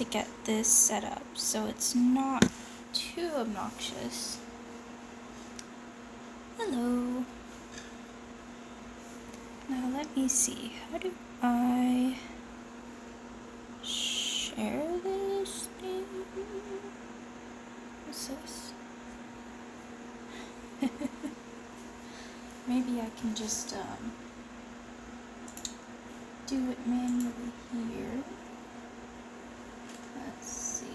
to get this set up so it's not too obnoxious. Hello. Now let me see. How do I share this thing? What's this? Maybe I can just do it manually here. Let's see.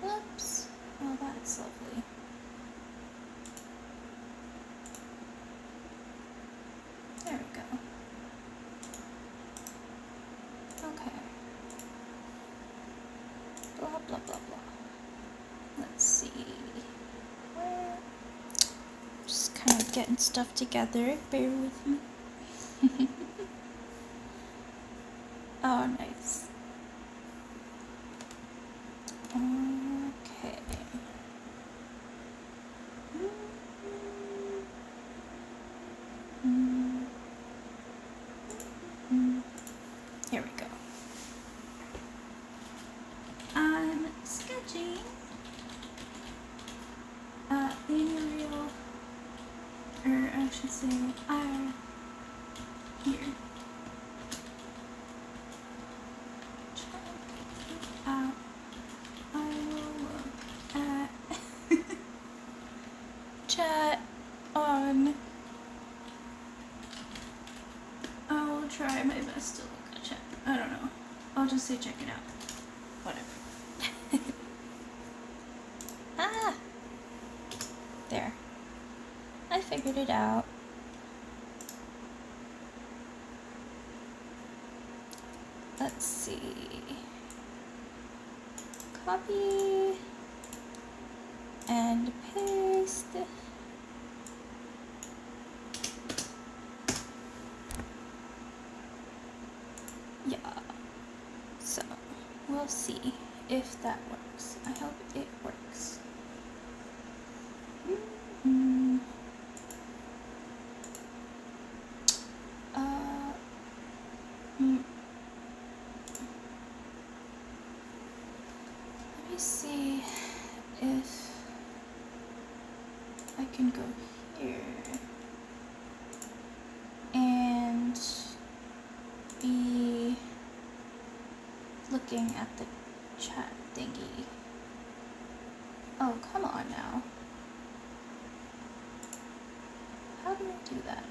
Oops. Oh, that's lovely. There we go. Okay. Blah, blah, blah, blah. Let's see. Where? Just kind of getting stuff together. Bear with me. Oh, nice. Okay. Here we go. I'm sketching the IRL, or I should say IRL here. I will look at chat on. I will try my best to look at chat. I don't know. I'll just say check it out. Whatever. Ah! There. I figured it out. Let's see. Copy and paste. Yeah. So we'll see if that works. I hope it works. Let me see if I can go here and be looking at the chat thingy. Oh, come on now. How do I do that?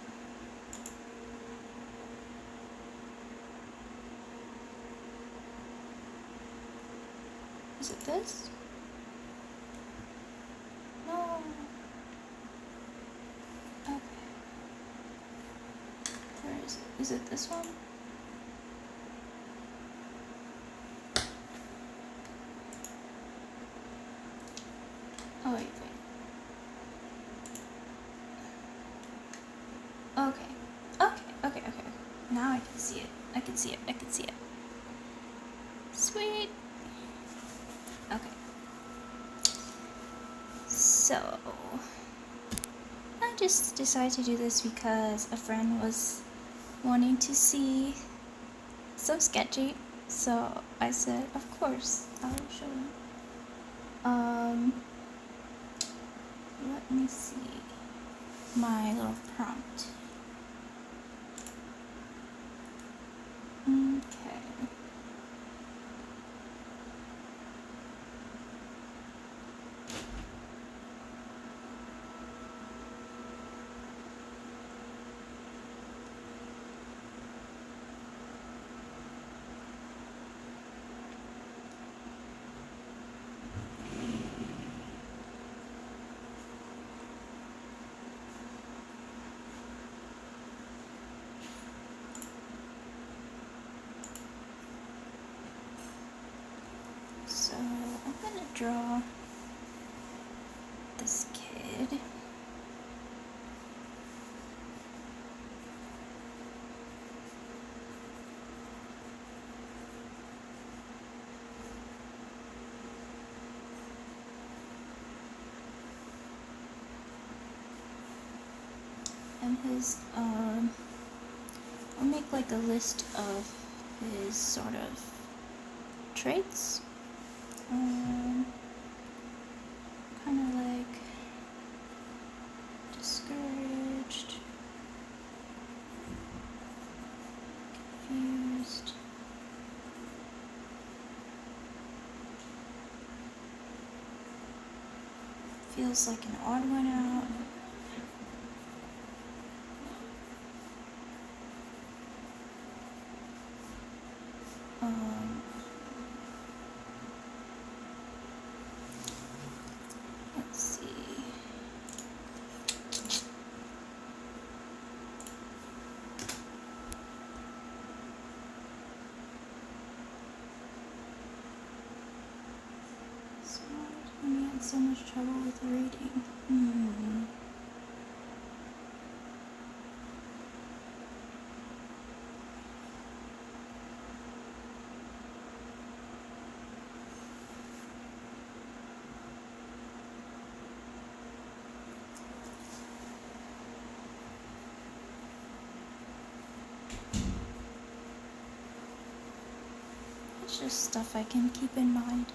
Is it this? No. Okay. Where is it? Is it this one? Oh, wait. Okay. Now I can see it. I can see it. Sweet. Okay. So, I just decided to do this because a friend was wanting to see some sketching. So I said, of course, I'll show him. Let me see my little prompt. Okay. So I'm gonna draw this kid. And his I'll make like a list of his sort of traits. Kind of like discouraged, confused, feels like an odd one out. Let's see. Smart when you had so much trouble with reading. It's just stuff I can keep in mind.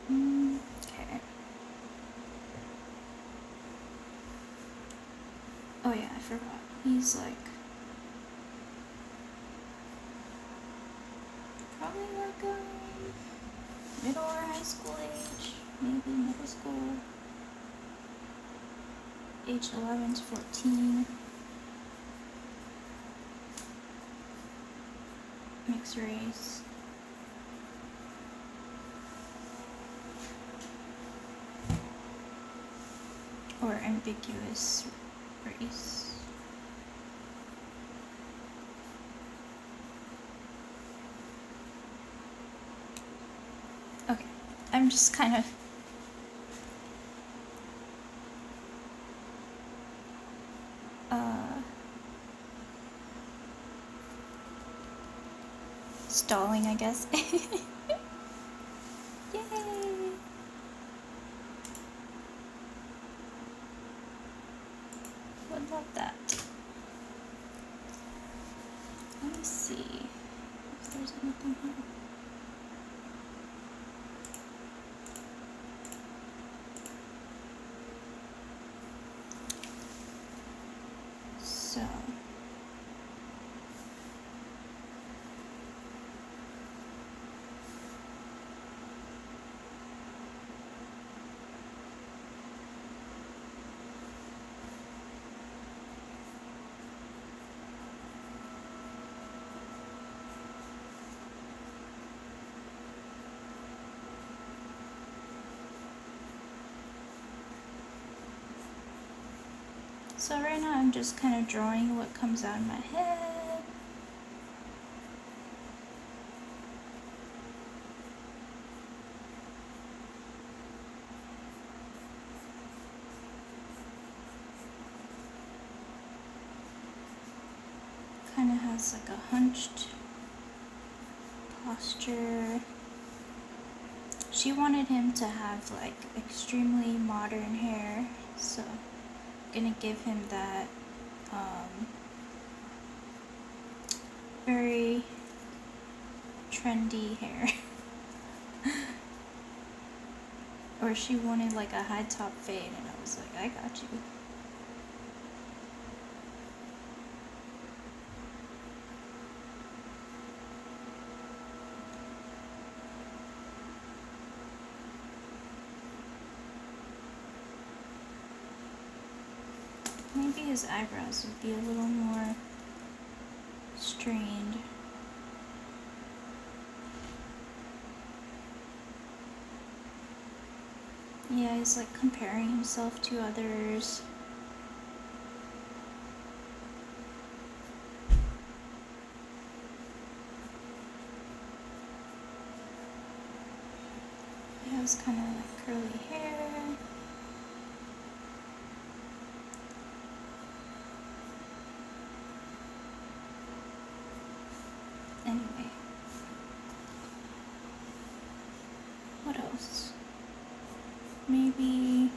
Okay. Oh yeah, I forgot. He's like probably like middle or high school age, maybe middle school, age 11 to 14, mixed race. Or ambiguous race. Okay, I'm just kind of stalling, I guess. Yay! Would love that. Let me see if there's anything here. So So right now I'm just kind of drawing what comes out of my head. Kind of has like a hunched posture. She wanted him to have like extremely modern hair, so I'm gonna give him that very trendy hair. Or she wanted like a high top fade, and I was like, I got you. Maybe his eyebrows would be a little more strained. Yeah, he's like comparing himself to others. He has kind of like curly hair. Anyway. What else? Maybe,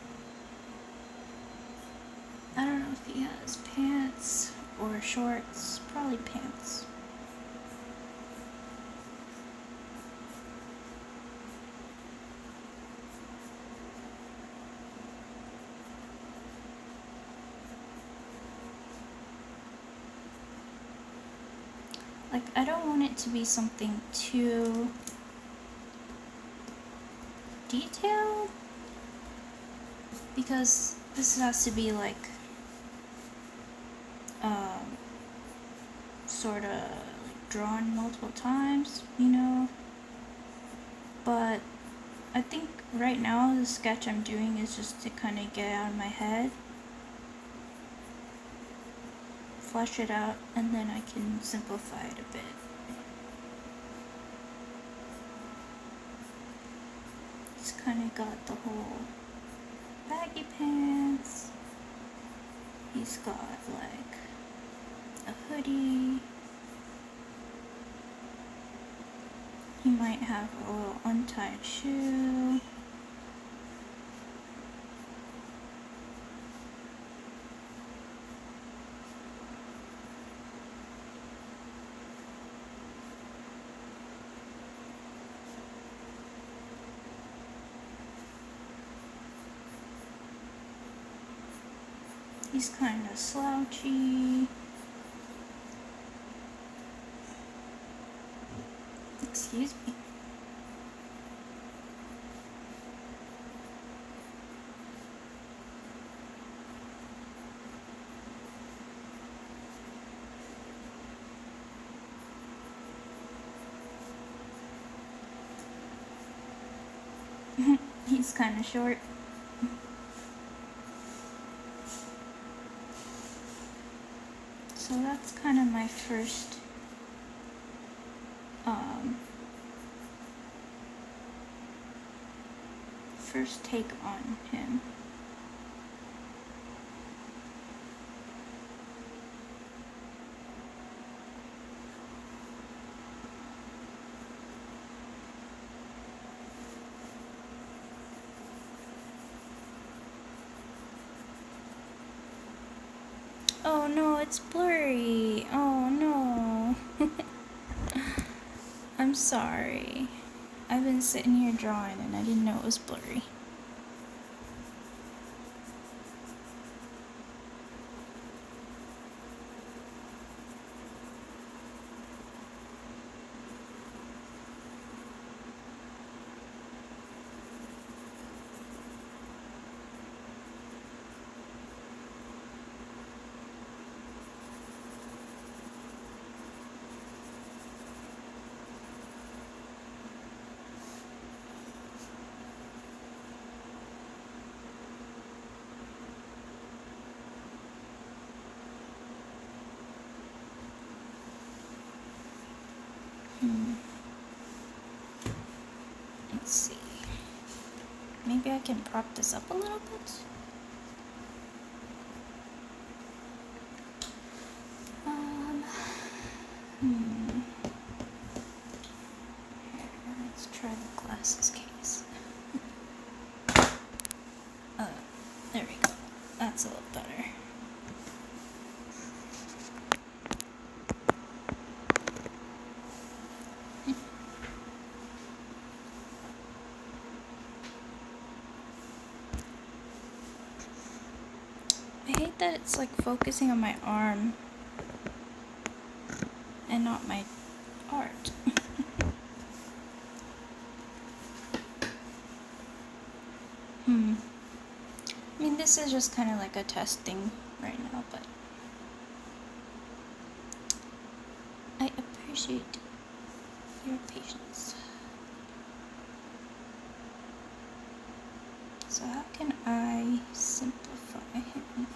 I don't know if he has pants or shorts, probably pants. like, I don't want it to be something too detailed, because this has to be like sort of like drawn multiple times, you know. But I think right now the sketch I'm doing is just to kind of get out of my head, flesh it out, and then I can simplify it a bit. It's kind of got the whole baggy pants. He's got like a hoodie. He might have a little untied shoe. He's kind of slouchy. Excuse me. He's kind of short. So that's kind of my first first take on him. Oh no, it's blurry. Oh no. I'm sorry. I've been sitting here drawing and I didn't know it was blurry. Let's see. Maybe I can prop this up a little bit. Let's try the glasses case. There we go. That's a little better. I hate that it's like focusing on my arm and not my art. I mean, this is just kind of like a test thing right now, but I appreciate your patience. So how can I simplify him?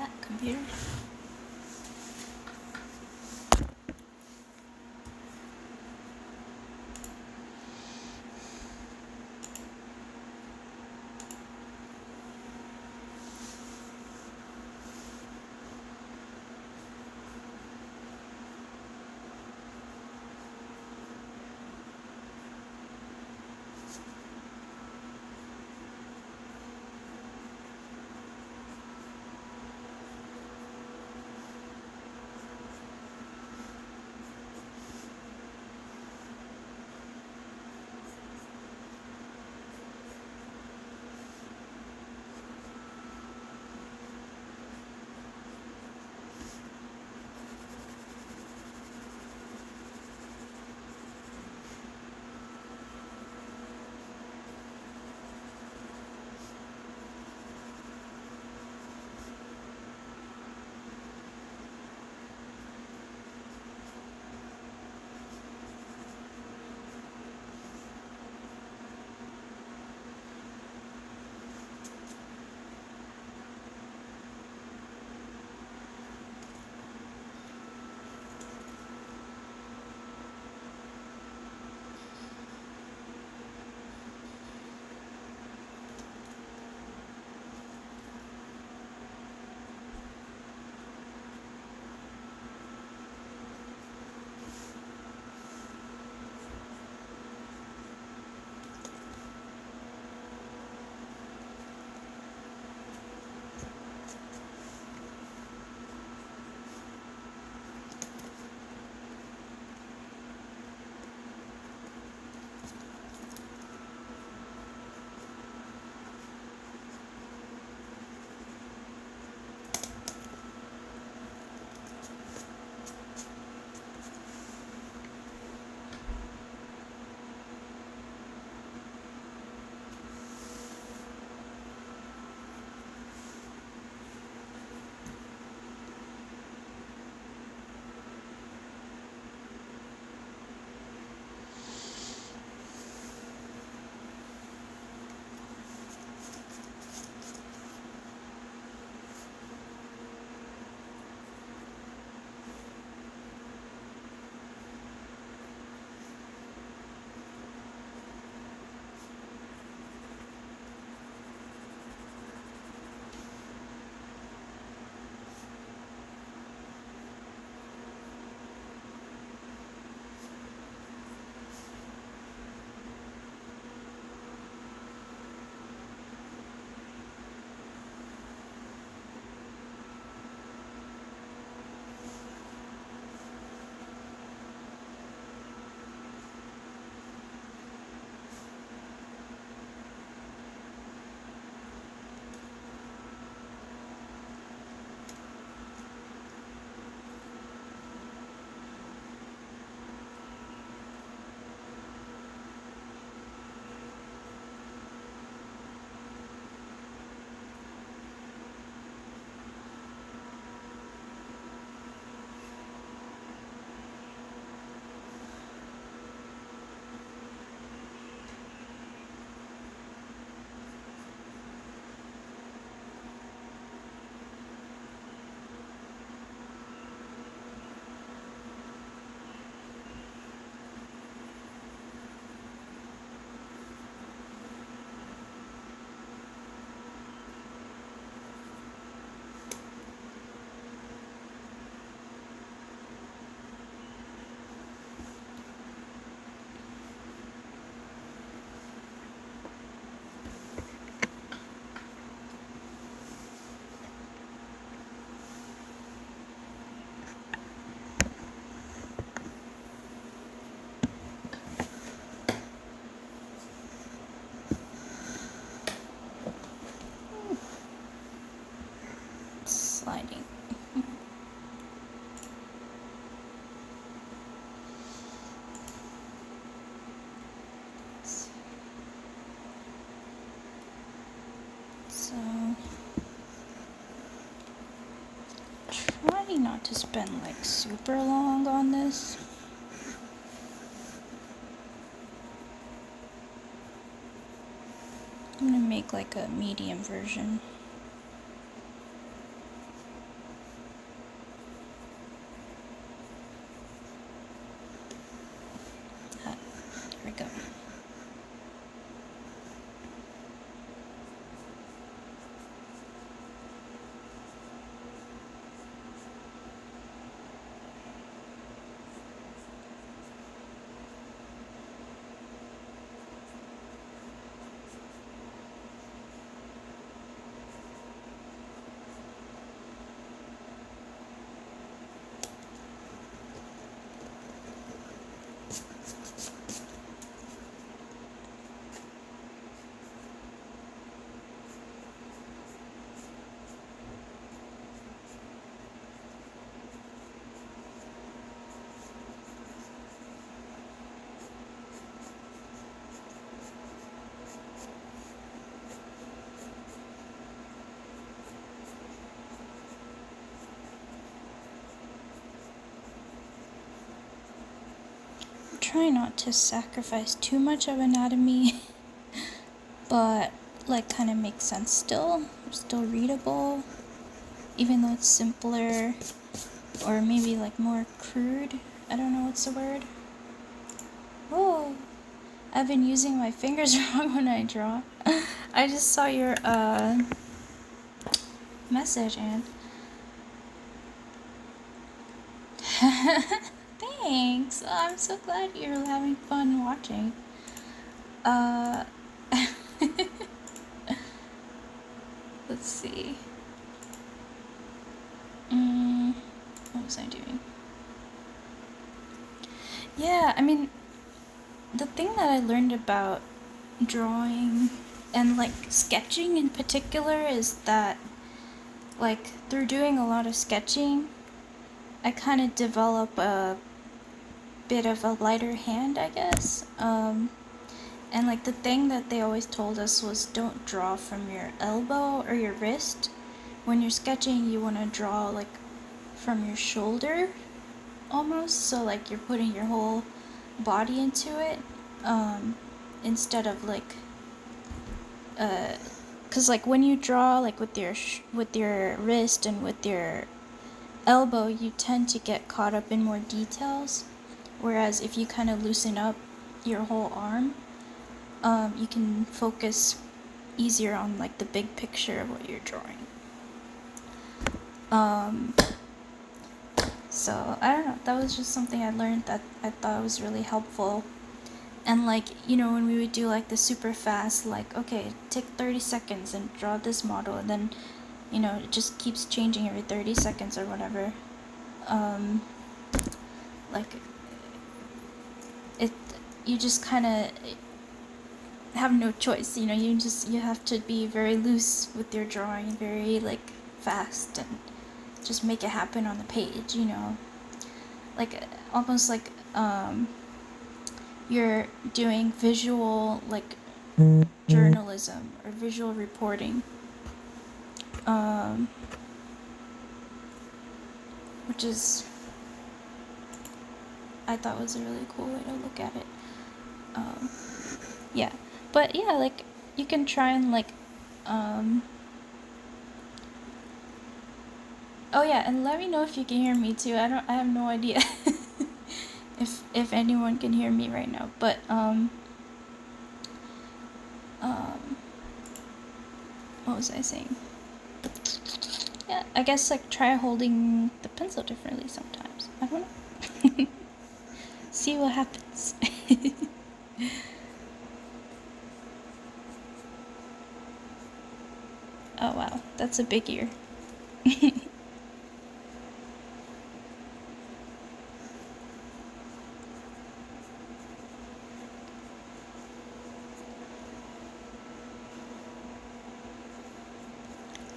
that, computer. Sliding. So, try not to spend like super long on this. I'm gonna make like a medium version. try not to sacrifice too much of anatomy, but like kind of makes sense still readable, even though it's simpler, or maybe like more crude. I don't know what's the word. Oh, I've been using my fingers wrong when I draw. I just saw your message, and thanks. Oh, I'm so glad you're having fun watching. Let's see. What was I doing? Yeah, I mean, the thing that I learned about drawing and like sketching in particular is that, like, through doing a lot of sketching, I kind of develop a bit of a lighter hand, I guess. And like the thing that they always told us was don't draw from your elbow or your wrist. When you're sketching, you want to draw like from your shoulder almost, so like you're putting your whole body into it, instead of like because like when you draw like with your wrist and with your elbow, you tend to get caught up in more details, whereas if you kind of loosen up your whole arm, you can focus easier on like the big picture of what you're drawing. So I don't know, that was just something I learned that I thought was really helpful. And like, you know, when we would do like the super fast, like, okay, take 30 seconds and draw this model, and then, you know, it just keeps changing every 30 seconds or whatever. Like, you just kind of have no choice, you know, you have to be very loose with your drawing, very like fast, and just make it happen on the page, you know, like almost like you're doing visual like journalism or visual reporting, which is, I thought was a really cool way to look at it. Yeah, but yeah, like you can try and like oh yeah, and let me know if you can hear me too. I have no idea if anyone can hear me right now, but what was I saying? Yeah, I guess like try holding the pencil differently sometimes. I don't know. See what happens. Oh wow, that's a big ear. I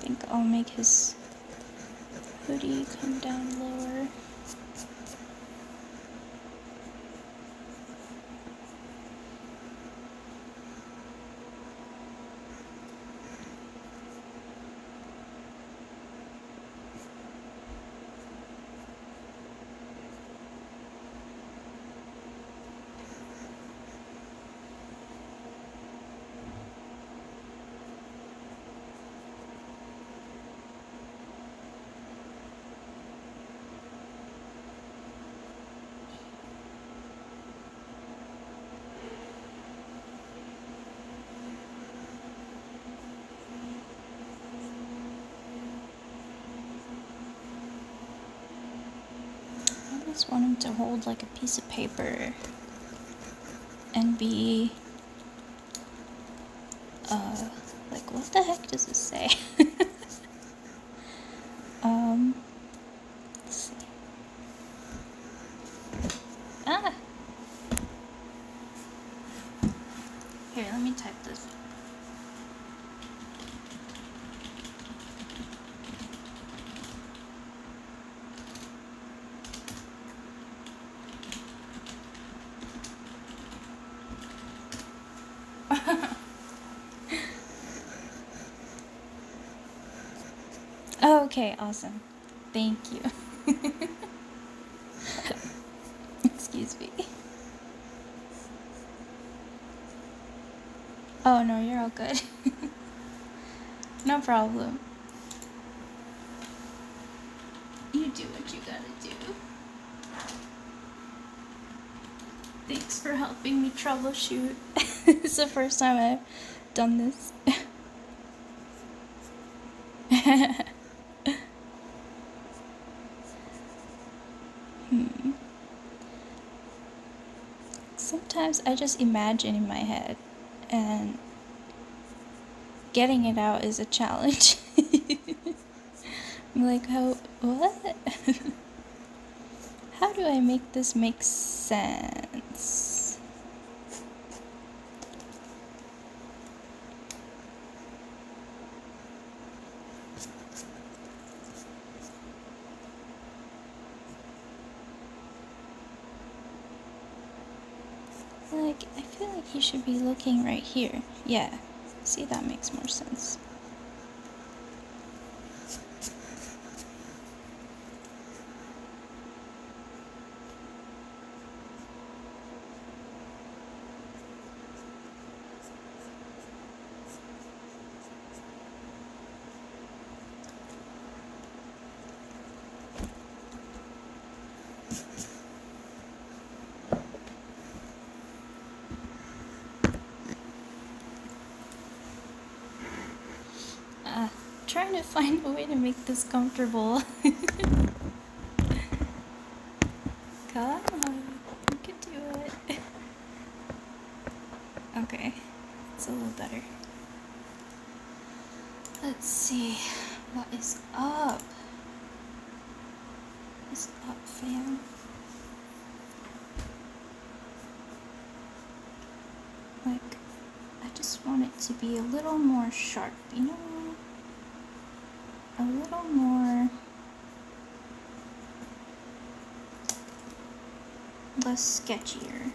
think I'll make his hoodie come down lower. I just want him to hold like a piece of paper and be like, what the heck does it say? Let's see. Ah! Here, let me type this. Oh, okay, awesome. Thank you. Excuse me. Oh no, you're all good. No problem. You do what you gotta do. Thanks for helping me troubleshoot. It's the first time I've done this. Sometimes I just imagine in my head, and getting it out is a challenge. I'm like, what? How do I make this make sense? Like, I feel like you should be looking right here. Yeah, see, that makes more sense. Trying to find a way to make this comfortable. Come on, you can do it. Okay, it's a little better. Let's see, what is up? What's up, fam? Like, I just want it to be a little more sharp, you know? A little more... less sketchier.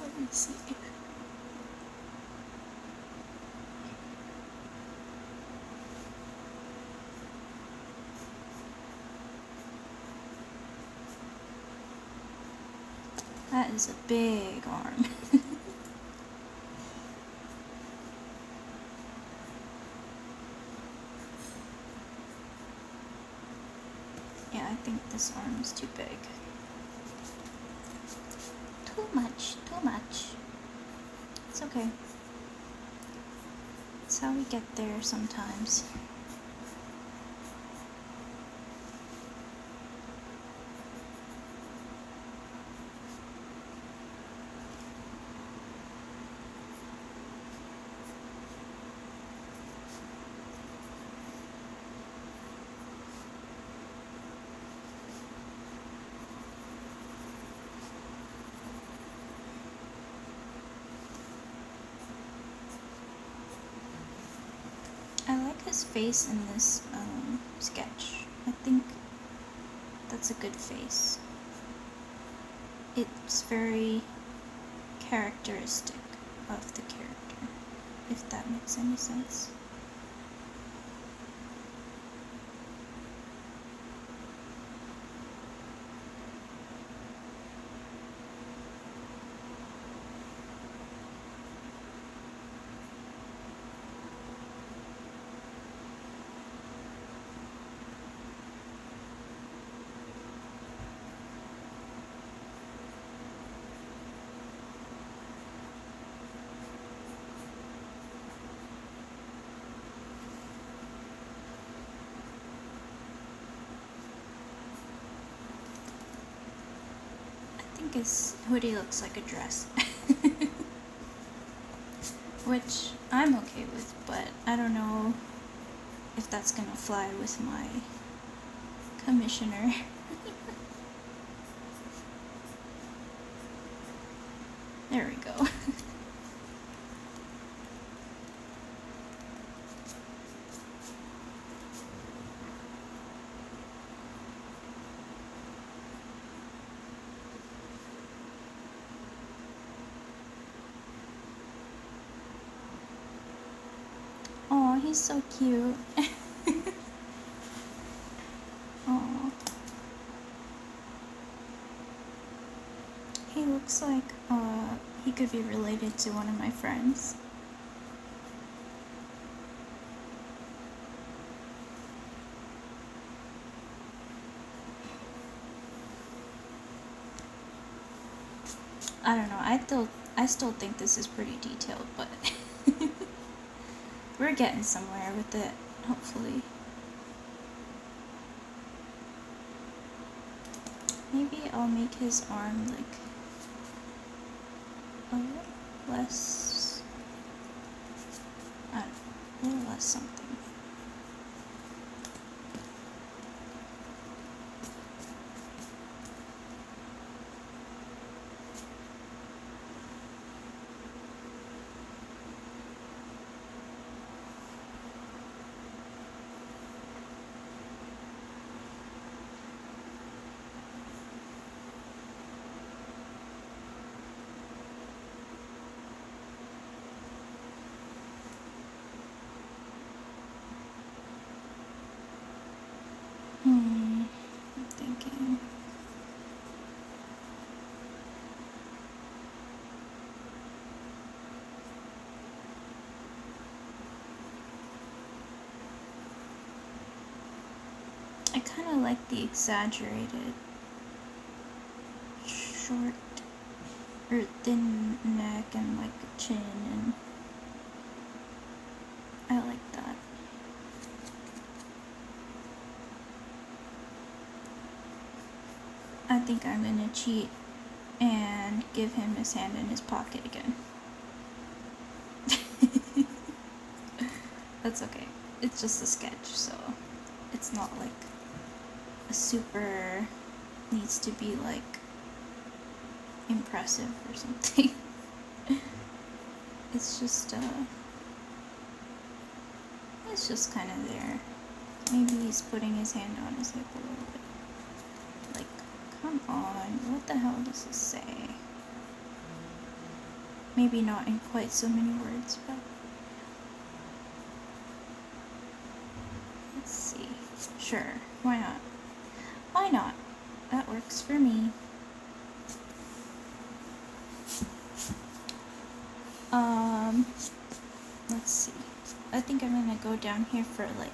Let me see. That is a big arm. Yeah, I think this arm is too big. Too much, too much. It's okay. It's how we get there sometimes. I like his face in this sketch. I think that's a good face. It's very characteristic of the character, if that makes any sense. I think his hoodie looks like a dress. Which I'm okay with, but I don't know if that's gonna fly with my commissioner. There we go. he's so cute. Aww. He looks like he could be related to one of my friends. I don't know, I still think this is pretty detailed, but we're getting somewhere with it, hopefully. Maybe I'll make his arm like a little less, I don't know, a little less something. I'm thinking. I kind of like the exaggerated short or thin neck and like a chin, and I like that. I think I'm gonna cheat and give him his hand in his pocket again. That's okay. It's just a sketch, so it's not like a super needs to be like impressive or something. It's just kind of there. Maybe he's putting his hand on his hip a little bit. Like, come on, what the hell does this say? Maybe not in quite so many words, but let's see. Sure, why not? Why not? That works for me. Let's see. I think I'm gonna go down here for like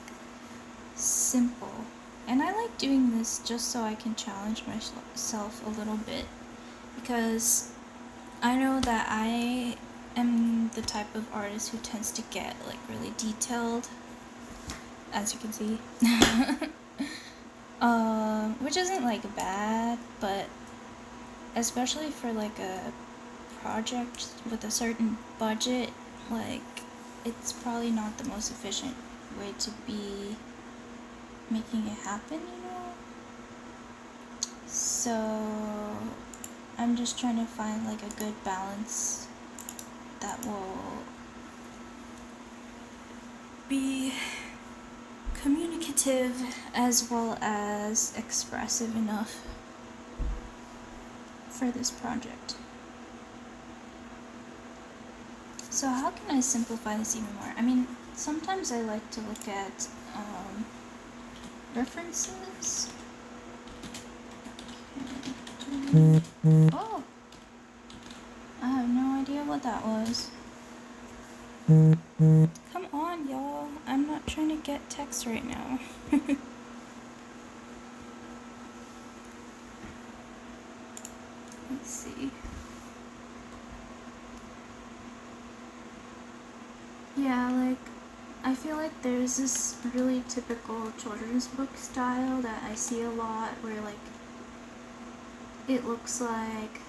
simple. And I like doing this just so I can challenge myself a little bit, because I know that I am the type of artist who tends to get like really detailed, as you can see. Which isn't like bad, but especially for like a project with a certain budget, like it's probably not the most efficient way to be making it happen, you know? So I'm just trying to find like a good balance that will be communicative as well as expressive enough for this project. So how can I simplify this even more? I mean, sometimes I like to look at references. Okay. Oh! I have no idea what that was. Come on, y'all. I'm not trying to get text right now. Let's see. Yeah, like, I feel like there's this really typical children's book style that I see a lot where, like, it looks like,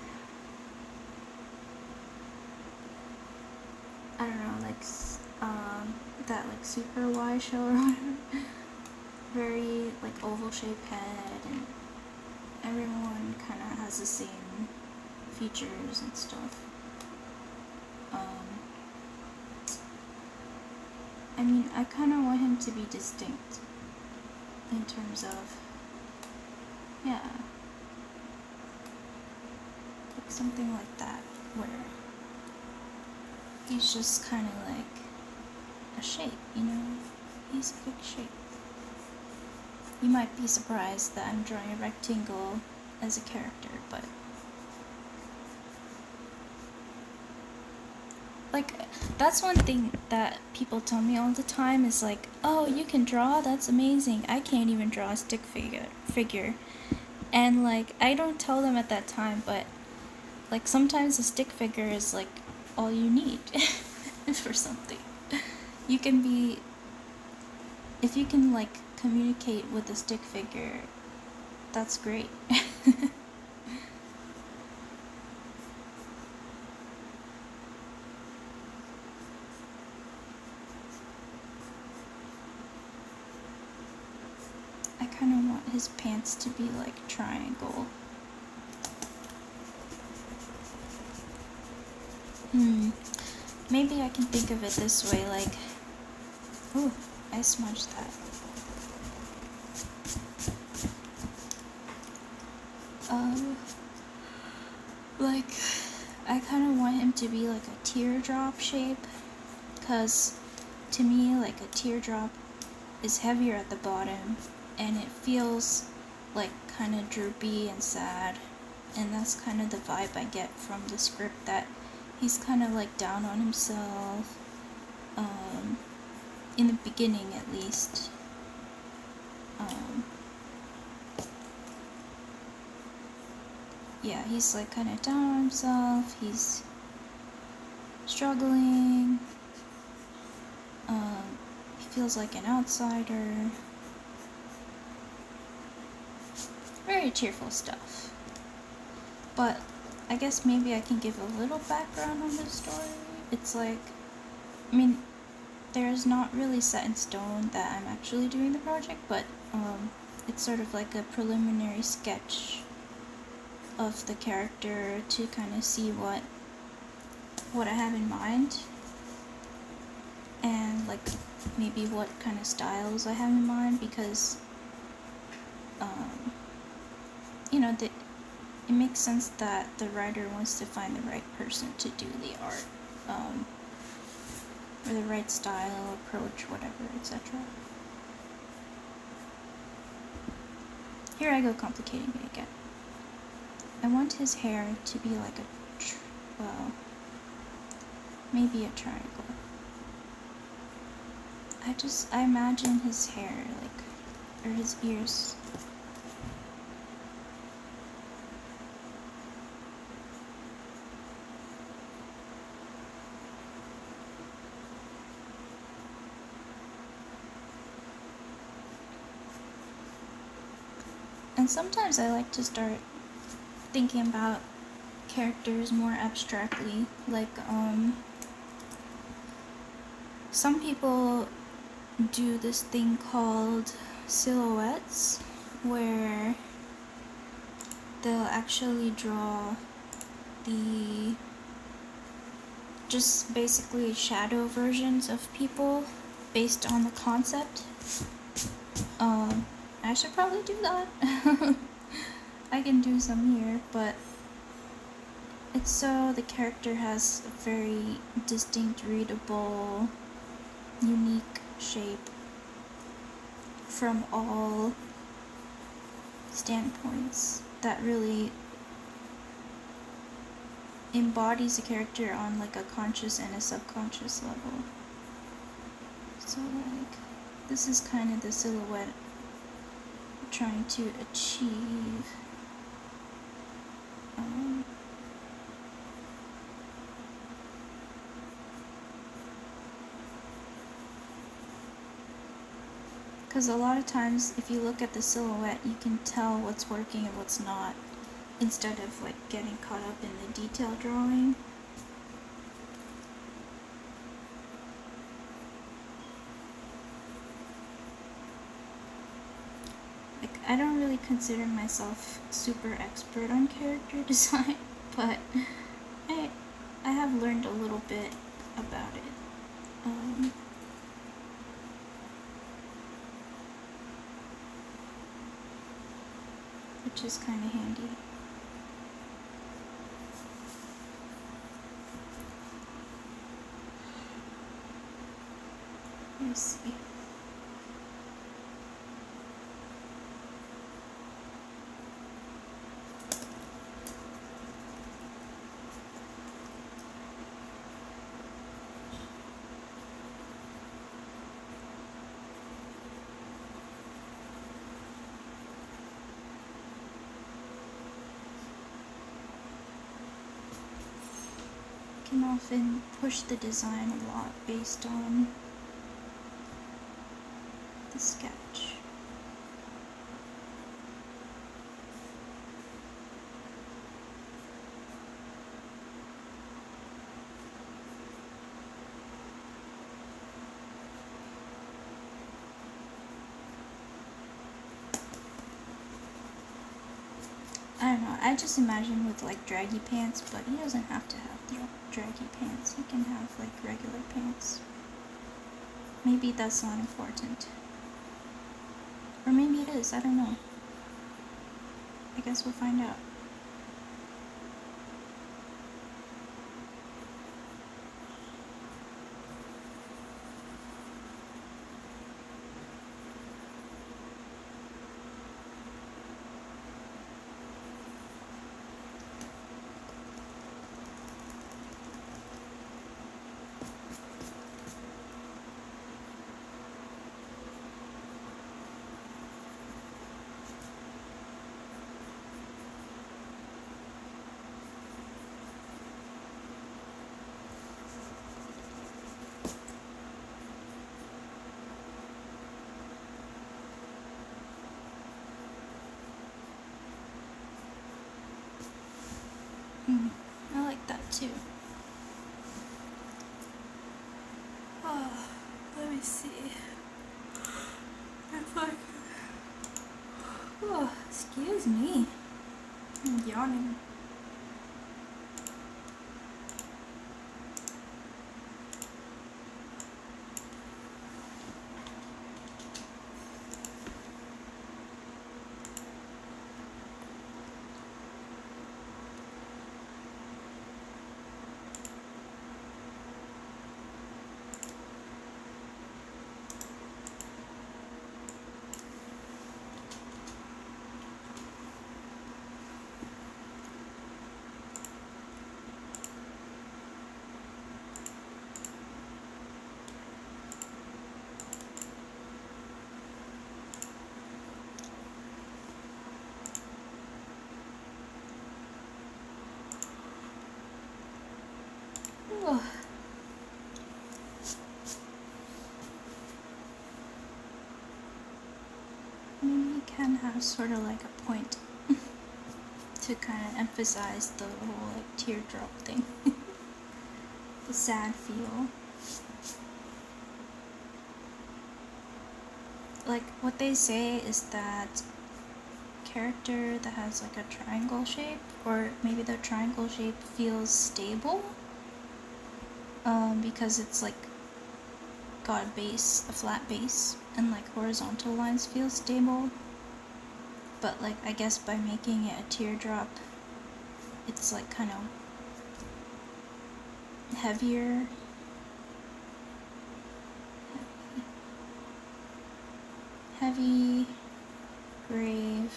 I don't know, like, that, like, Super Y show or whatever. Very, like, oval-shaped head, and everyone kind of has the same features and stuff. I mean, I kind of want him to be distinct in terms of, yeah, like something like that, where he's just kind of like a shape, you know? He's a big shape. You might be surprised that I'm drawing a rectangle as a character, but like, that's one thing that people tell me all the time is like, oh, you can draw? That's amazing. I can't even draw a stick figure. And like, I don't tell them at that time, but like sometimes a stick figure is like all you need for something. You can be, if you can like communicate with a stick figure, that's great. I kind of want his pants to be like triangle. Maybe I can think of it this way, like, ooh, I smudged that. Like, I kind of want him to be like a teardrop shape, because to me, like, a teardrop is heavier at the bottom, and it feels like kind of droopy and sad, and that's kind of the vibe I get from the script, that he's kind of like down on himself, in the beginning at least. Yeah, he's like kind of down on himself, he's struggling, he feels like an outsider. Very cheerful stuff. But I guess maybe I can give a little background on the story. It's like, I mean, there's not really set in stone that I'm actually doing the project, but it's sort of like a preliminary sketch of the character to kind of see what I have in mind, and like maybe what kind of styles I have in mind, because you know, it makes sense that the writer wants to find the right person to do the art, or the right style, approach, whatever, etc. Here I go complicating it again. I want his hair to be like well, maybe a triangle. I imagine his hair, like, or his ears. And sometimes I like to start thinking about characters more abstractly, like, some people do this thing called silhouettes, where they'll actually draw just basically shadow versions of people based on the concept. I should probably do that. I can do some here, but it's so the character has a very distinct, readable, unique shape from all standpoints that really embodies a character on like a conscious and a subconscious level. So like, this is kind of the silhouette I'm trying to achieve. Because a lot of times if you look at the silhouette, you can tell what's working and what's not, instead of like getting caught up in the detail drawing. Like, I don't really consider myself super expert on character design, but I have learned a little bit about it. Which is kind of handy. me see. Can often push the design a lot based on the sketch. I don't know, I just imagine with like draggy pants, but he doesn't have to have draggy pants. He can have like regular pants. Maybe that's not important. Or maybe it is, I don't know. I guess we'll find out. I like that too. Oh, let me see. If I can... Oh, excuse me. I'm yawning. Oh. Maybe you can have sort of like a point to kind of emphasize the whole like teardrop thing. The sad feel. Like what they say is that character that has like a triangle shape, or maybe the triangle shape feels stable, because it's like got a flat base, and like horizontal lines feel stable. But like I guess by making it a teardrop, it's like kind of heavier. Heavy, grave,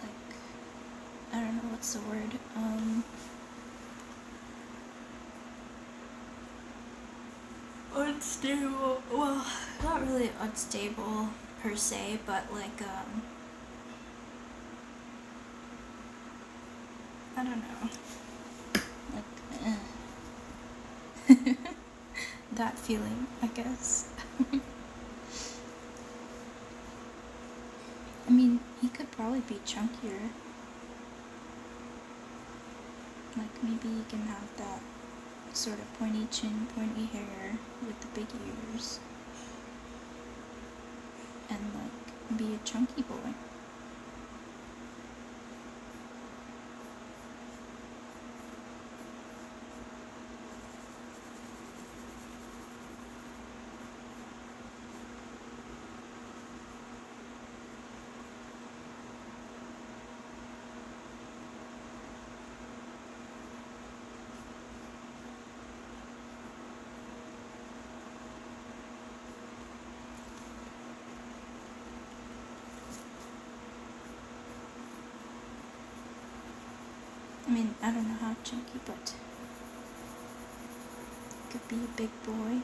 like, I don't know what's the word, unstable, well, not really unstable per se, but like, I don't know, like, that feeling, I guess. I mean, he could probably be chunkier. Like, maybe he can have that sort of pointy chin, pointy hair with the big ears. And, like, be a chunky boy. I mean, I don't know how chunky, but could be a big boy.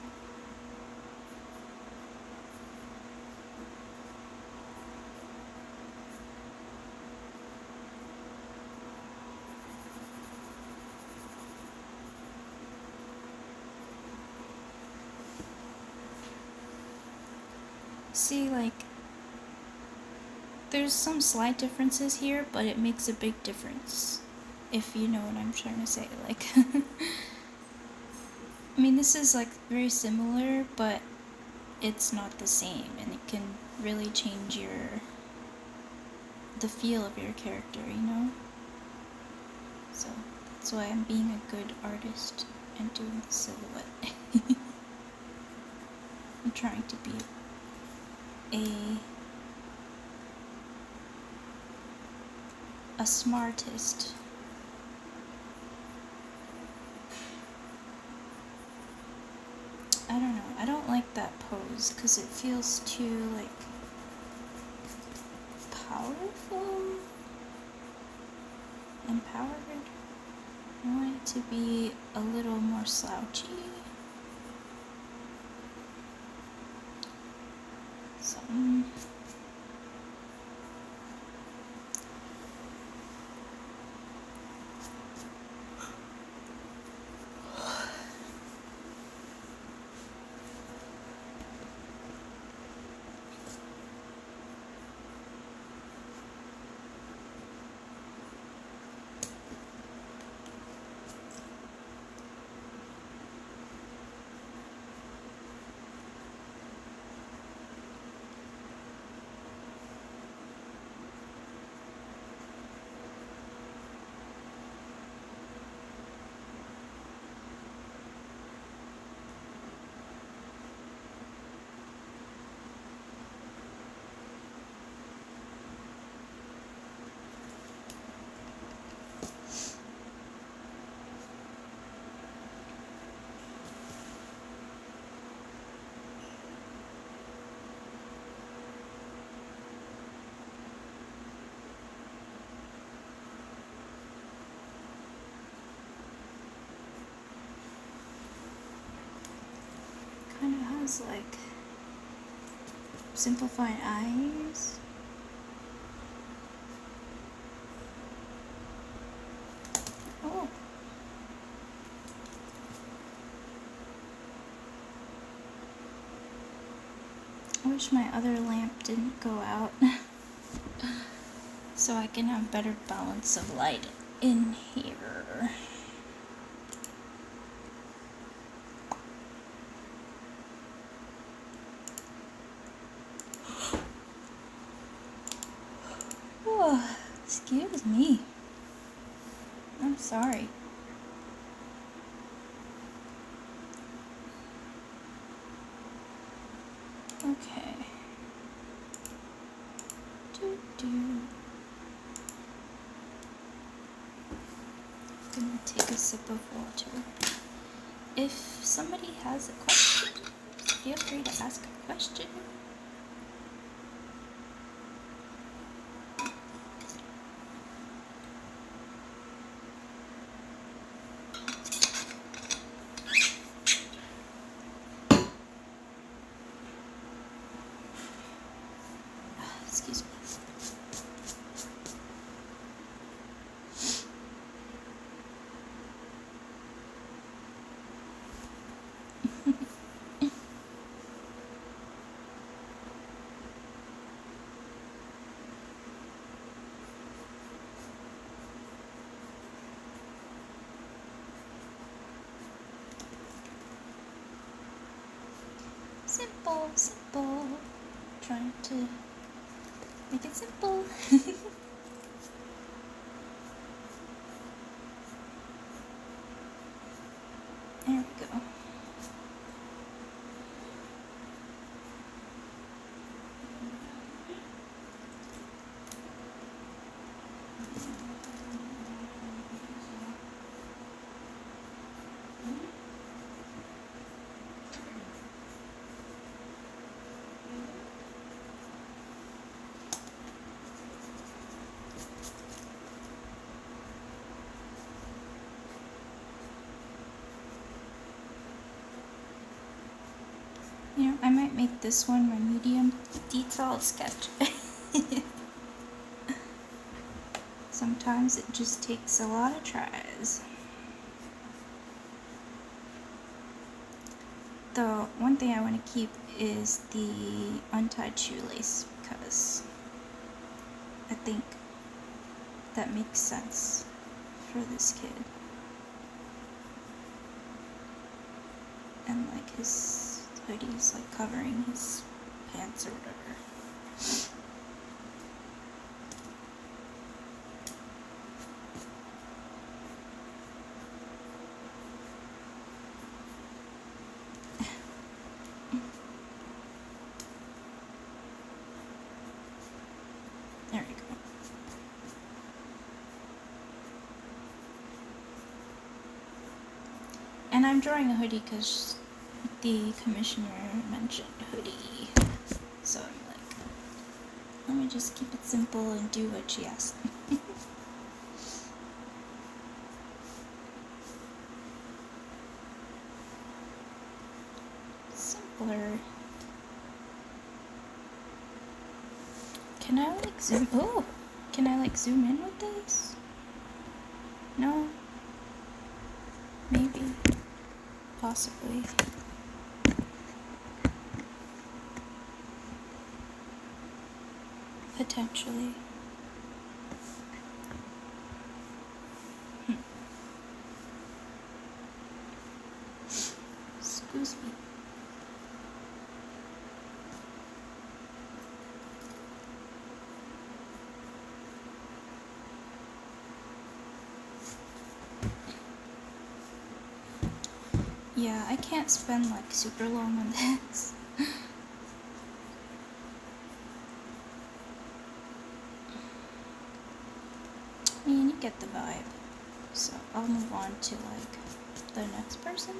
See, like, there's some slight differences here, but it makes a big difference, if you know what I'm trying to say. Like, I mean, this is like very similar, but it's not the same, and it can really change the feel of your character, you know? So that's why I'm being a good artist and doing the silhouette. I'm trying to be a smartist. I don't know. I don't like that pose because it feels too, like, powerful, empowered. I want it to be a little more slouchy. So, kind of has like simplified eyes. Oh. I wish my other lamp didn't go out so I can have better balance of light in here. Oh, excuse me. I'm sorry. Okay. Gonna take a sip of water. If somebody has a question, feel free to ask a question. Excuse me. Simple, simple. Trying to make it simple. There we go. might make this one my medium detailed sketch. Sometimes it just takes a lot of tries. The one thing I want to keep is the untied shoelace because I think that makes sense for this kid. And like his hoodie's like covering his pants or whatever. There we go. And I'm drawing a hoodie because the commissioner mentioned hoodie. So I'm like, let me just keep it simple and do what she asked. Simpler. Can I like zoom? Oh, can I like zoom in with this? No. Maybe. Possibly. Potentially. Excuse me. Yeah, I can't spend like super long on this. I mean, you get the vibe. So I'll move on to like the next person.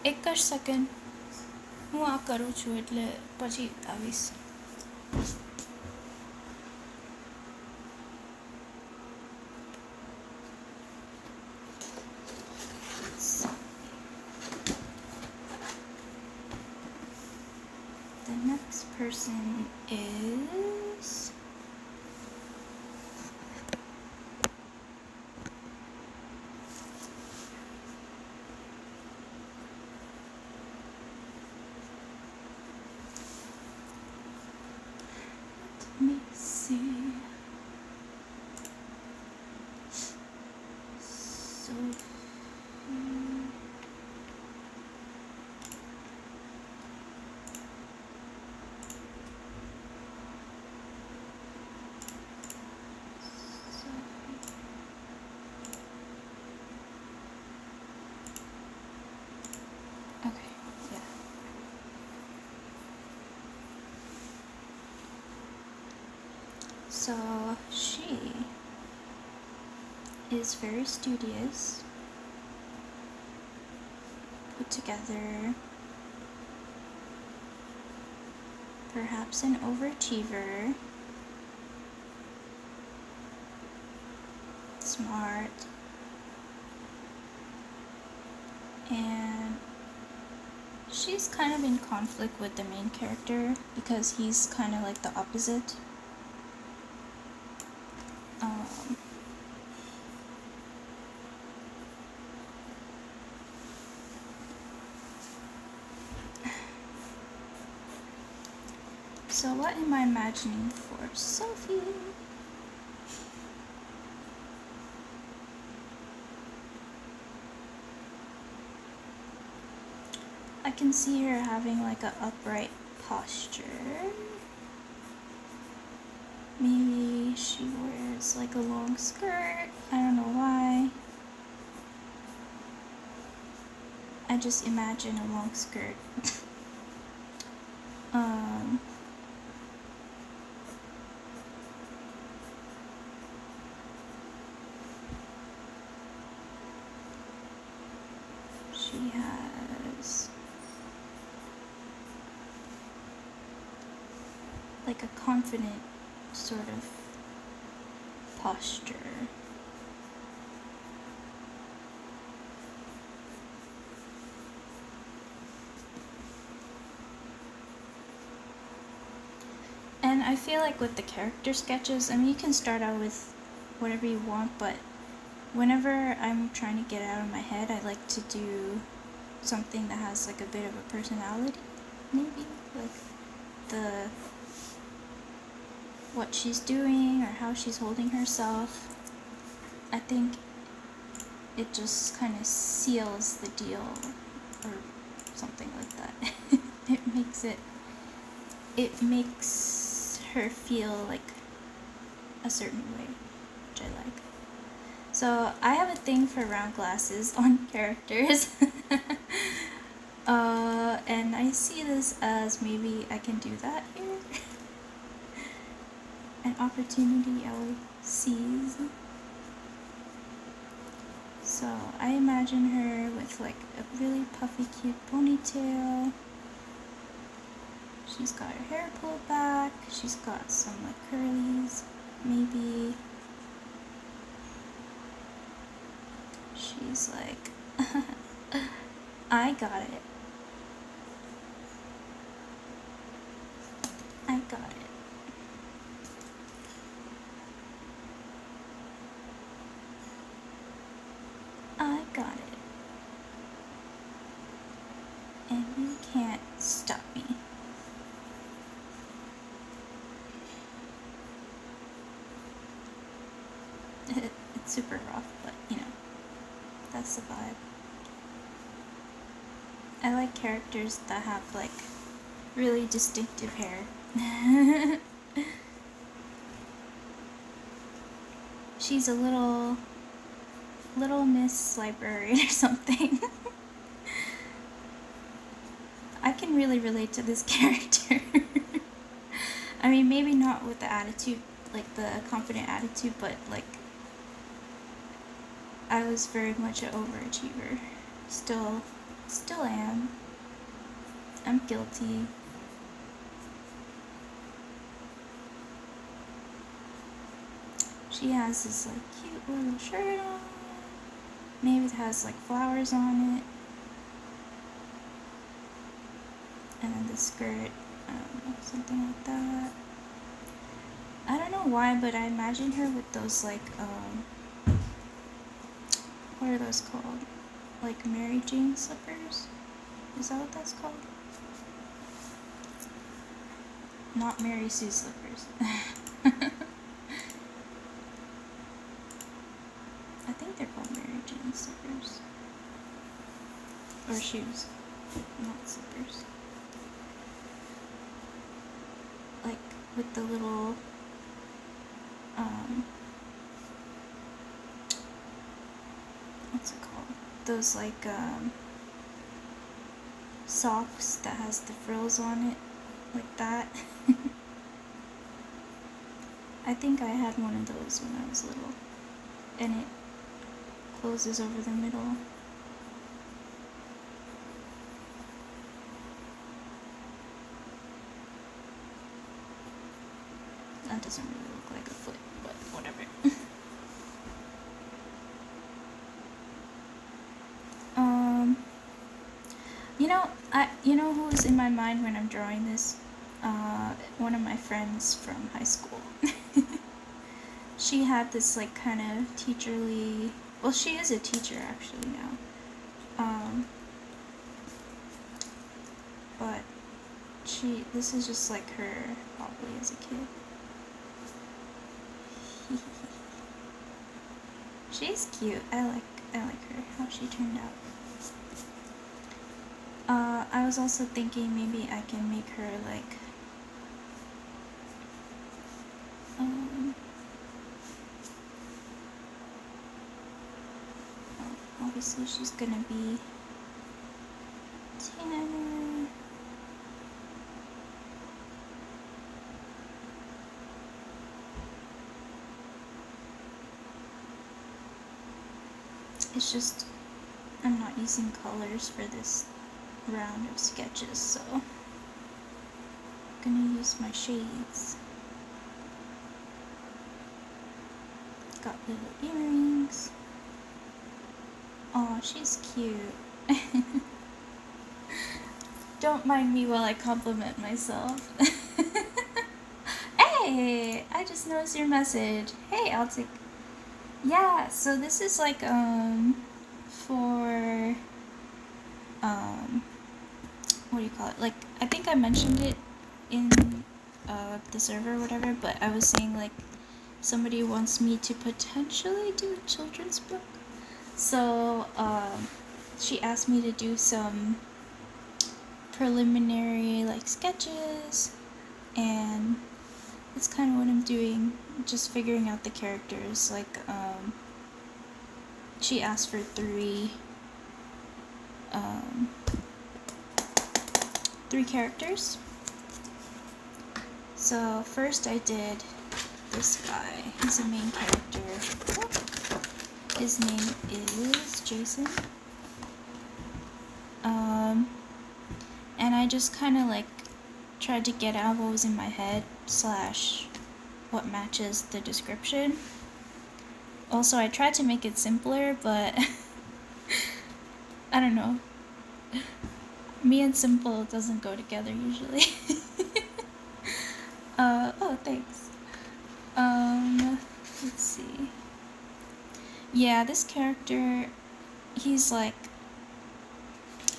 એક જ second હું આ કરું છું એટલે પછી આવીશ. The next person is let me see. So okay, yeah. So she is very studious, put together, perhaps an overachiever, smart, and she's kind of in conflict with the main character because he's kind of like the opposite. So what am I imagining for Sophie? I can see her having like an upright posture. Maybe she wears like a long skirt. I don't know why. I just imagine a long skirt. She has like a confident sort of posture. I feel like with the character sketches, I mean, you can start out with whatever you want, but whenever I'm trying to get it out of my head, I like to do something that has like a bit of a personality, maybe, like the what she's doing or how she's holding herself. I think it just kind of seals the deal or something like that. it makes her feel like a certain way, which I like. So I have a thing for round glasses on characters. And I see this as maybe I can do that here. An opportunity I seize. So I imagine her with like a really puffy cute ponytail. She's got her hair pulled back. She's got some like curlies, maybe. She's like, I got it. I got it. I got it. And you can't stop me. It's super rough, but you know, that's the vibe. I like characters that have like really distinctive hair. She's a little Miss Librarian or something. I can really relate to this character. I mean, maybe not with the attitude, like the confident attitude, but like I was very much an overachiever. Still am. I'm guilty. She has this like cute little shirt on. Maybe it has like flowers on it. And then the skirt, I don't know, something like that. I don't know why, but I imagine her with those like, what are those called? Like Mary Jane slippers? Is that what that's called? Not Mary Sue slippers. I think they're called Mary Jane slippers. Or shoes, not slippers. Like with the little, what's it called? Those like, socks that has the frills on it, like that. I think I had one of those when I was little, and it closes over the middle. That doesn't really look like a foot, but whatever. You know who was in my mind when I'm drawing this? One of my friends from high school. She had this like kind of teacherly, well, she is a teacher actually now. But this is just like her probably as a kid. She's cute. I like her, how she turned out. I was also thinking maybe I can make her like, obviously she's gonna be Tanner. It's just, I'm not using colors for this round of sketches, so I'm gonna use my shades. Got little earrings. Aw, she's cute. Don't mind me while I compliment myself. Hey, I just noticed your message. Hey, I'll take. Yeah, so this is like for what do you call it? Like, I think I mentioned it in the server or whatever, but I was saying like somebody wants me to potentially do a children's book. So she asked me to do some preliminary like sketches, and that's kind of what I'm doing, just figuring out the characters. Like she asked for three characters. So first I did this guy. He's a main character. His name is Jason. And I just kind of like tried to get out what was in my head / what matches the description. Also, I tried to make it simpler, but I don't know. Me and simple doesn't go together usually. Oh, thanks. Let's see. Yeah, this character, he's like,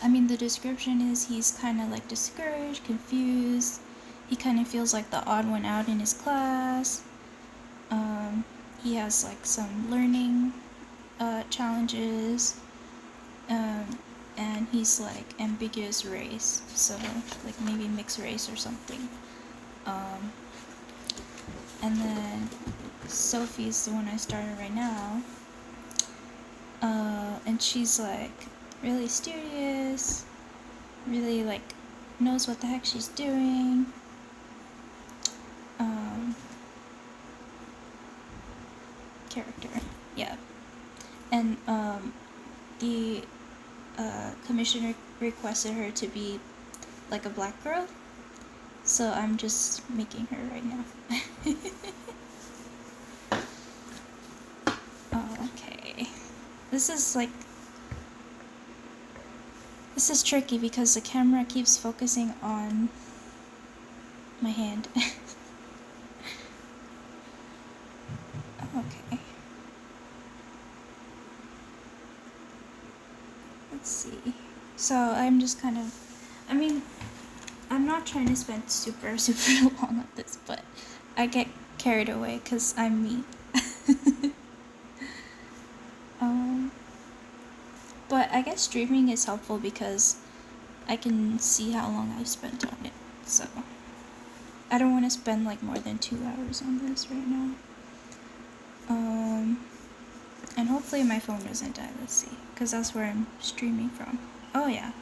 I mean, the description is he's kind of like discouraged, confused. He kind of feels like the odd one out in his class. He has like some learning challenges. And he's like ambiguous race, so like maybe mixed race or something. And then Sophie's the one I started right now. And she's like really studious, really like knows what the heck she's doing. Character, yeah. And the commissioner requested her to be like a black girl, so I'm just making her right now. Okay. This is tricky because the camera keeps focusing on my hand. Okay. Let's see. So I'm just kind of, I mean, I'm not trying to spend super long on this, but I get carried away because I'm me. But I guess streaming is helpful because I can see how long I've spent on it, so I don't want to spend like more than 2 hours on this right now. And hopefully my phone doesn't die. Let's see, because that's where I'm streaming from. Oh yeah,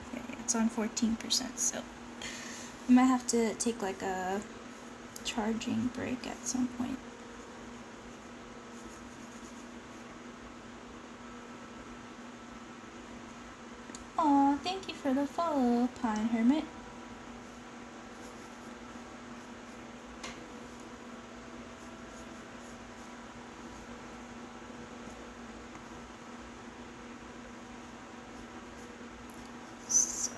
it's on 14%, so I might have to take like a charging break at some point. Aw, thank you for the follow, Pine Hermit. So,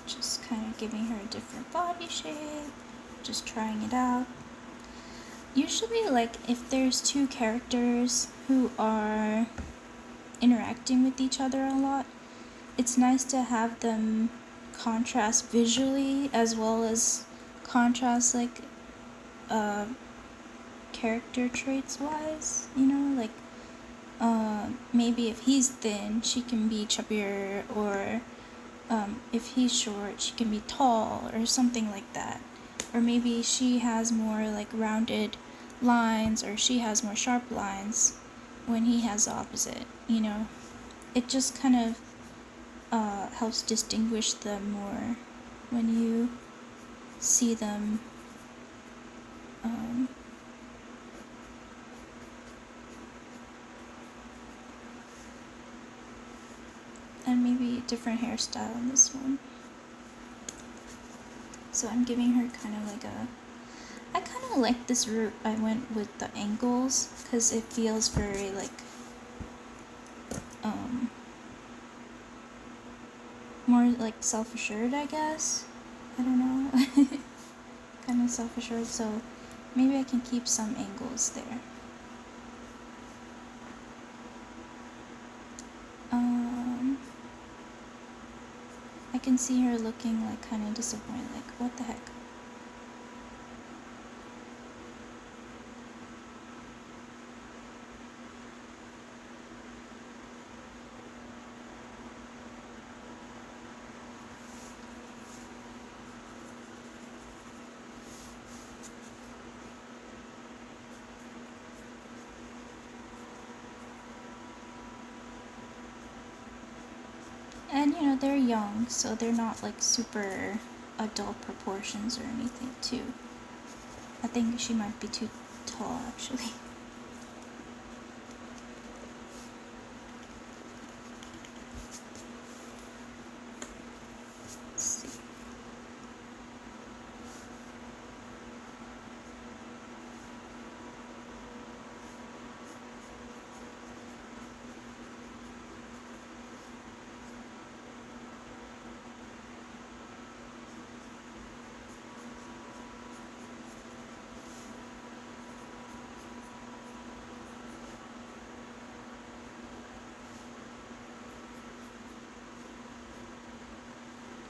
just kind of giving her a different body shape, just trying it out. Usually, like, if there's two characters who are interacting with each other a lot, it's nice to have them contrast visually as well as contrast like character traits wise, you know, like maybe if he's thin she can be chubbier, or if he's short she can be tall or something like that, or maybe she has more like rounded lines or she has more sharp lines when he has the opposite, you know. It just kind of helps distinguish them more when you see them. And maybe a different hairstyle in this one. So I'm giving her kind of like I kind of like this route I went with the angles, because it feels very like more like self-assured, I guess. I don't know. Kind of self-assured, so Maybe I can keep some angles there. I can see her looking like kind of disappointed, like, what the heck? And you know, they're young, so they're not like super adult proportions or anything, too. I think she might be too tall, actually. Let's see.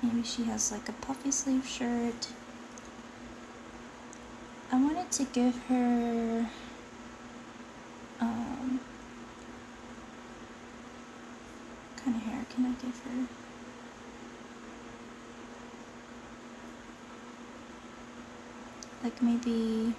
Maybe she has like a puffy sleeve shirt. I wanted to give her what kind of hair can I give her? Like maybe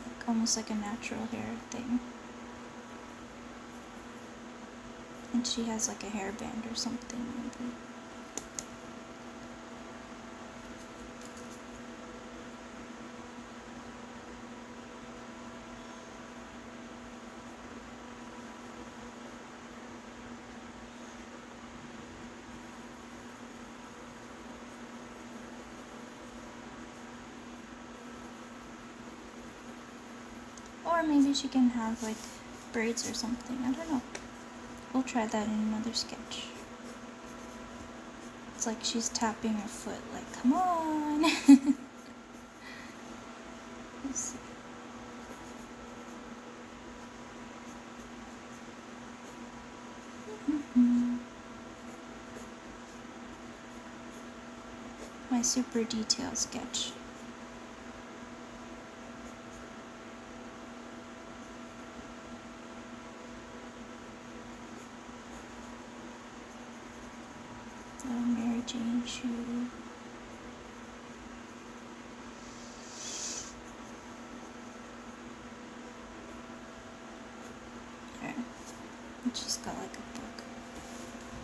like almost like a natural hair thing. And she has like a hairband or something maybe. Or maybe she can have like braids or something, I don't know. We'll try that in another sketch. It's like she's tapping her foot, like, come on! Let's see. My super detailed sketch. Little Mary Jane shoe. There. And she's got like a book.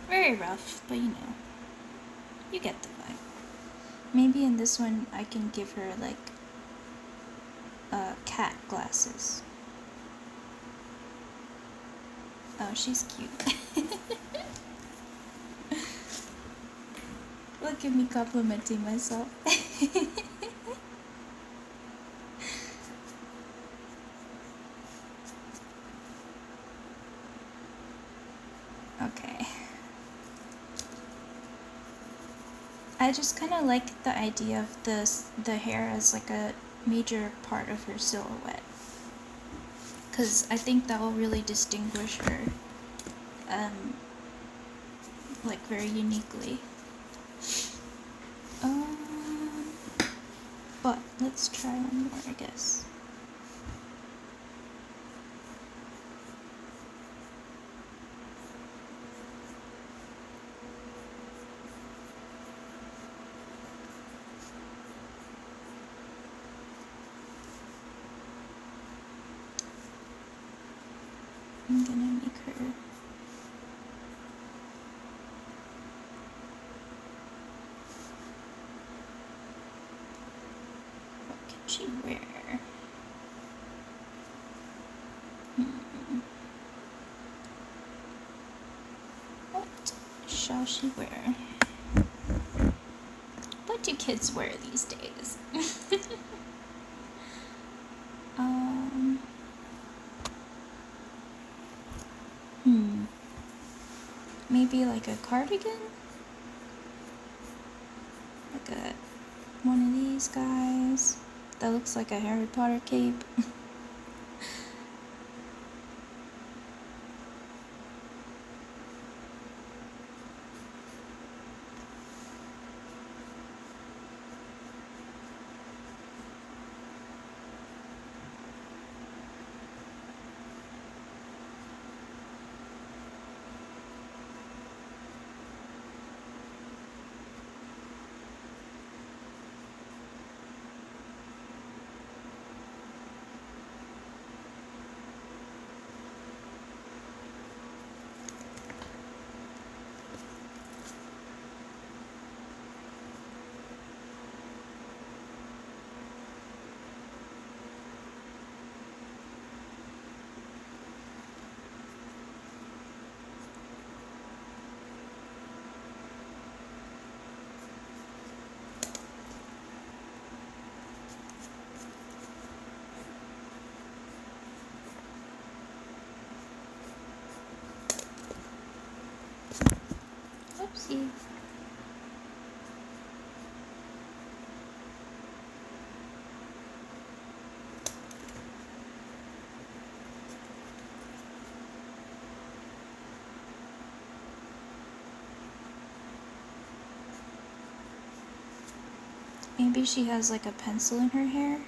Very rough, but you know. You get the vibe. Maybe in this one I can give her like cat glasses. Oh, she's cute. Look at me complimenting myself. Okay. I just kind of like the idea of the hair as like a major part of her silhouette, because I think that will really distinguish her like very uniquely. But let's try one more, I guess. I'm gonna make her what can she wear? What shall she wear? What do kids wear these days? maybe like a cardigan? Like one of these guys that looks like a Harry Potter cape. Oopsie. Maybe she has like a pencil in her hair.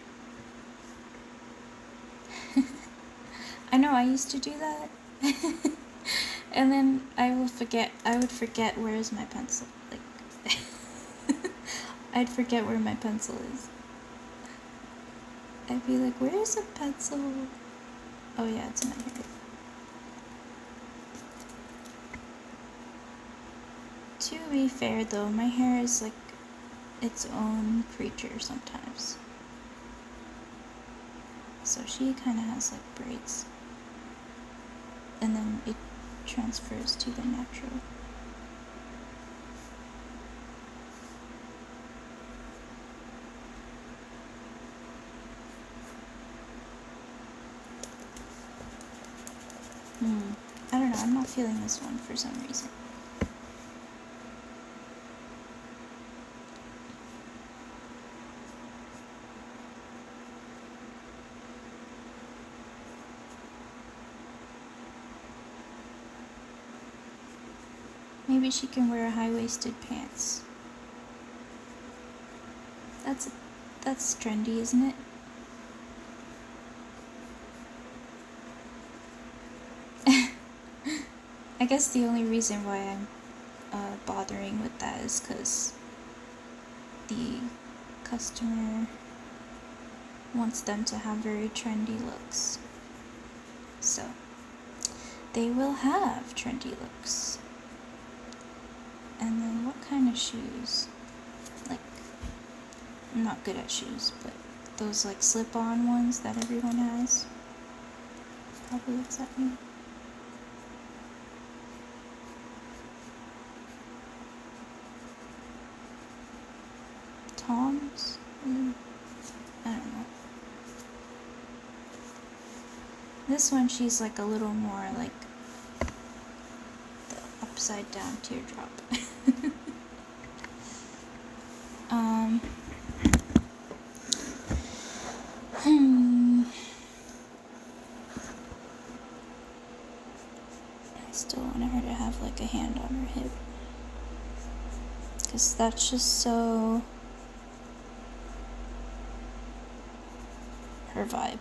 I know I used to do that. And then I would forget where is my pencil. Like I'd forget where my pencil is. I'd be like, where's the pencil? Oh yeah, it's in my hair. To be fair though, my hair is like its own creature sometimes. So she kind of has like braids. And then it transfers to the natural. I don't know, I'm not feeling this one for some reason. Maybe she can wear high-waisted pants. That's trendy, isn't it? I guess the only reason why I'm bothering with that is because the customer wants them to have very trendy looks. So, they will have trendy looks. And then what kind of shoes? Like, I'm not good at shoes, but those like slip-on ones that everyone has. Probably except me. Toms? I don't know. This one, she's like a little more like the upside down teardrop. I still want her to have like a hand on her hip. Because that's just so her vibe.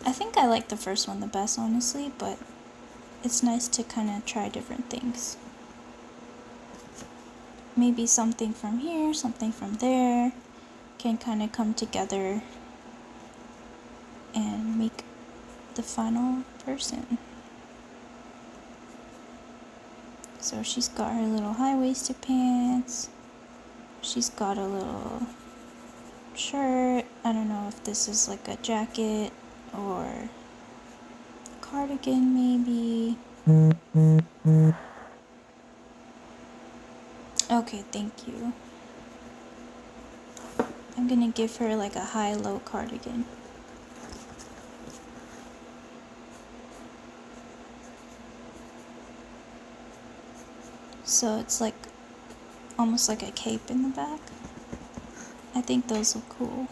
I think I like the first one the best, honestly, but it's nice to kind of try different things. Maybe something from here, something from there can kind of come together and make the final person. So she's got her little high-waisted pants. She's got a little shirt. I don't know if this is like a jacket or a cardigan maybe. Okay, thank you. I'm gonna give her like a high-low cardigan. so it's like almost like a cape in the back. I think those look cool.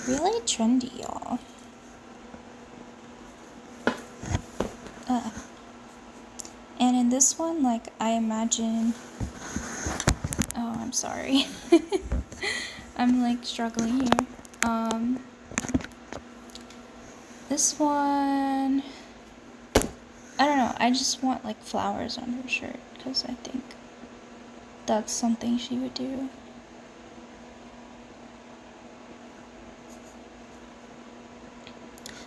Really trendy, y'all. And in this one, like, I imagine... Oh, I'm sorry. I'm, like, struggling here. This one... I don't know, I just want, like, flowers on her shirt, because I think that's something she would do.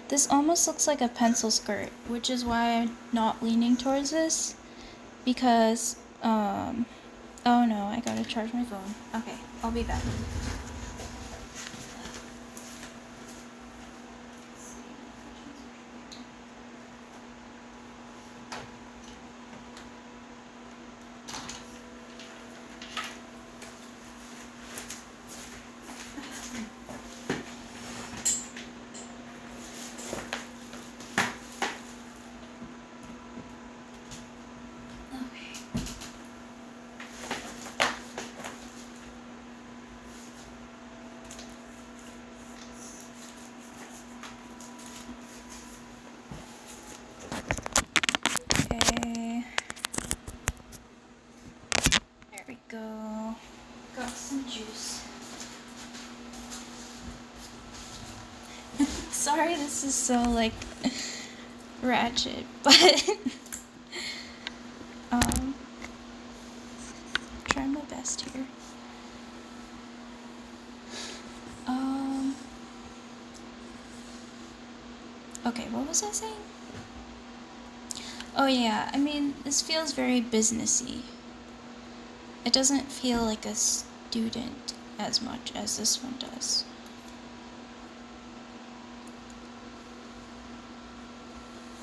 This almost looks like a pencil skirt, which is why I'm not leaning towards this, because, oh no, I gotta charge my phone. Okay, I'll be back. Okay. There we go. Got some juice. Sorry this is so, like, ratchet, but try my best here. Okay, what was I saying? Oh yeah, I mean, this feels very businessy. It doesn't feel like a student as much as this one does.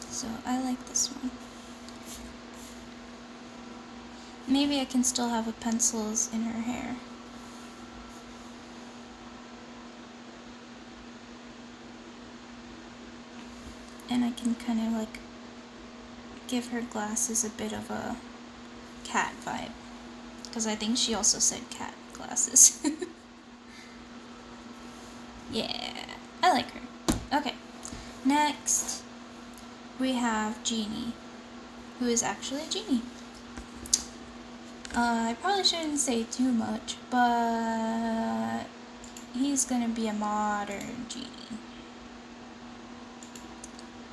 So I like this one. Maybe I can still have a pencils in her hair. And I can kind of like give her glasses a bit of a cat vibe. Because I think she also said cat glasses. Yeah, I like her. Okay, next we have Genie, who is actually a genie. I probably shouldn't say too much, but he's gonna be a modern genie.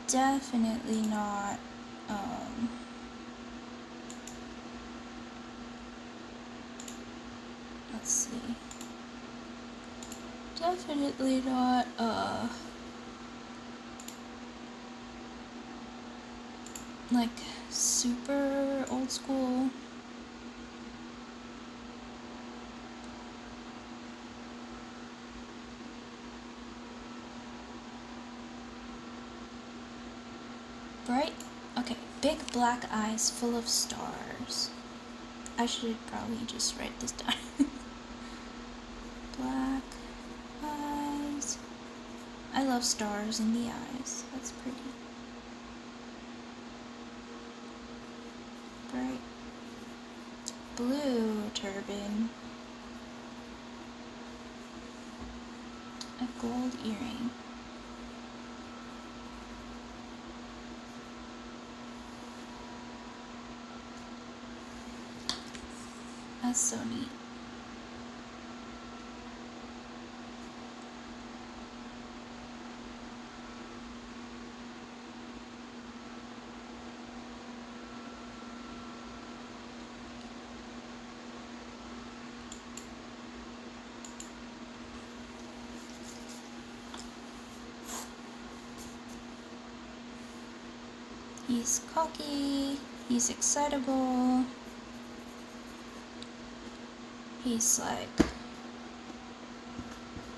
Definitely not, let's see. Definitely not, like, super old school. Bright, okay, big black eyes full of stars. I should probably just write this down. Black eyes. I love stars in the eyes. That's pretty. Bright blue turban. A gold earring. That's so neat. He's cocky, he's excitable, he's like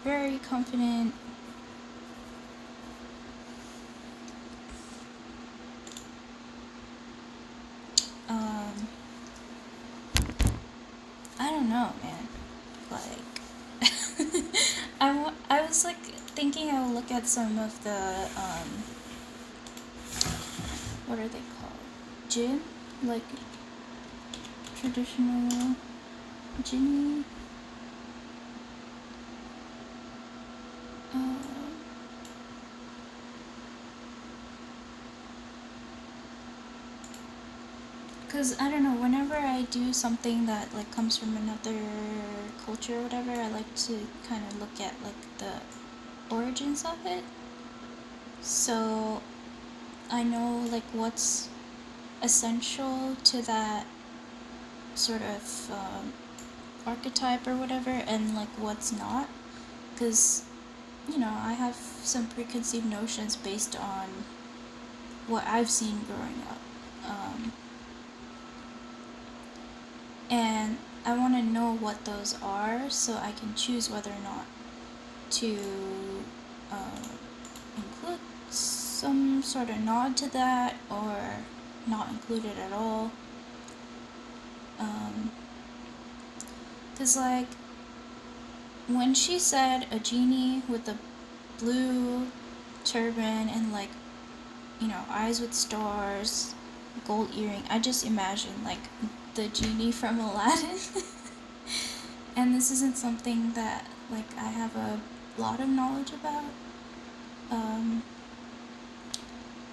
very confident. I don't know, man. Like, I was like thinking I will look at some of the what are they called? Jin, like traditional Jinny. Because I don't know, whenever I do something that like comes from another culture or whatever, I like to kind of look at like the origins of it, so I know like what's essential to that sort of archetype or whatever, and like what's not. Because I have some preconceived notions based on what I've seen growing up. And I want to know what those are so I can choose whether or not to include some sort of nod to that or not include it at all. Because, like, when she said a genie with a blue turban and, like, eyes with stars, gold earring, I just imagined, like, the genie from Aladdin. And this isn't something that, like, I have a lot of knowledge about.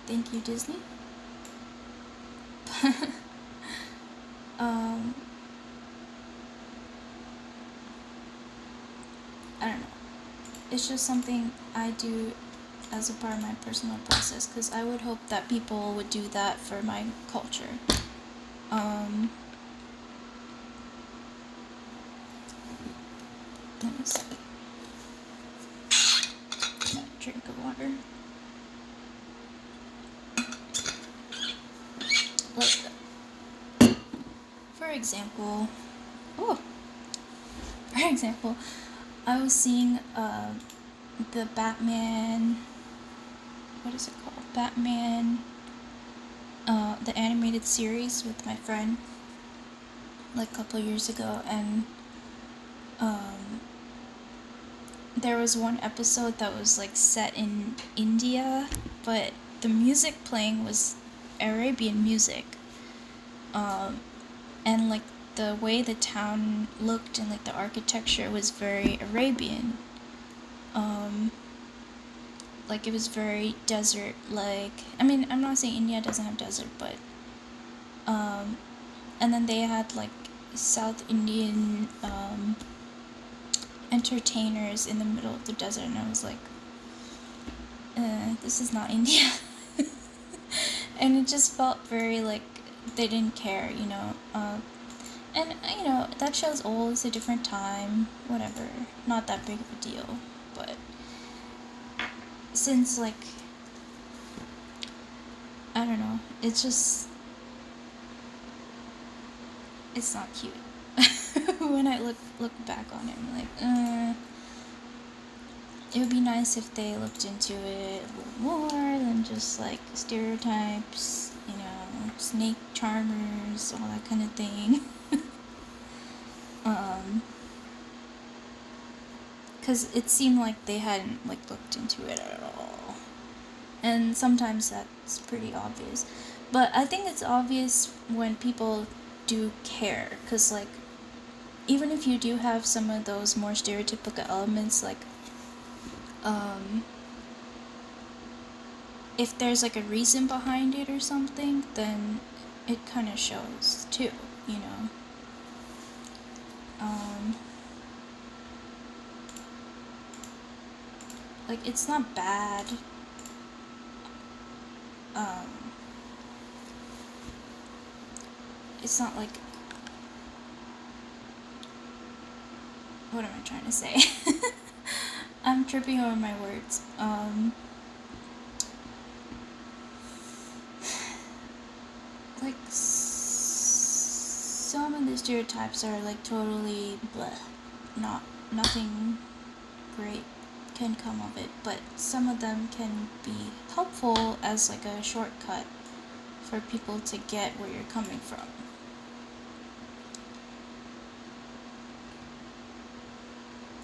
Thank you, Disney. I don't know. It's just something I do as a part of my personal process, because I would hope that people would do that for my culture. Let me see. Drink of water. Like, for example, I was seeing the Batman. What is it called? Batman. The animated series with my friend, like a couple years ago, and there was one episode that was like set in India, but the music playing was Arabian music. And like the way the town looked and like the architecture was very Arabian. Like it was very desert like. I mean, I'm not saying India doesn't have desert, but and then they had like South Indian entertainers in the middle of the desert, and I was like, this is not India. And it just felt very like they didn't care, and that show's old, it's a different time, whatever, not that big of a deal. But since like I don't know, it's just it's not cute. When I look back on it, I'm like, it would be nice if they looked into it a little more than just like stereotypes, snake charmers, all that kind of thing. Because it seemed like they hadn't like looked into it at all, and sometimes that's pretty obvious. But I think it's obvious when people do care, because like even if you do have some of those more stereotypical elements, like if there's like a reason behind it or something, then it kind of shows too, like it's not bad. It's not like, what am I trying to say? I'm tripping over my words. Like some of the stereotypes are like totally bleh, nothing great can come of it, but some of them can be helpful as like a shortcut for people to get where you're coming from.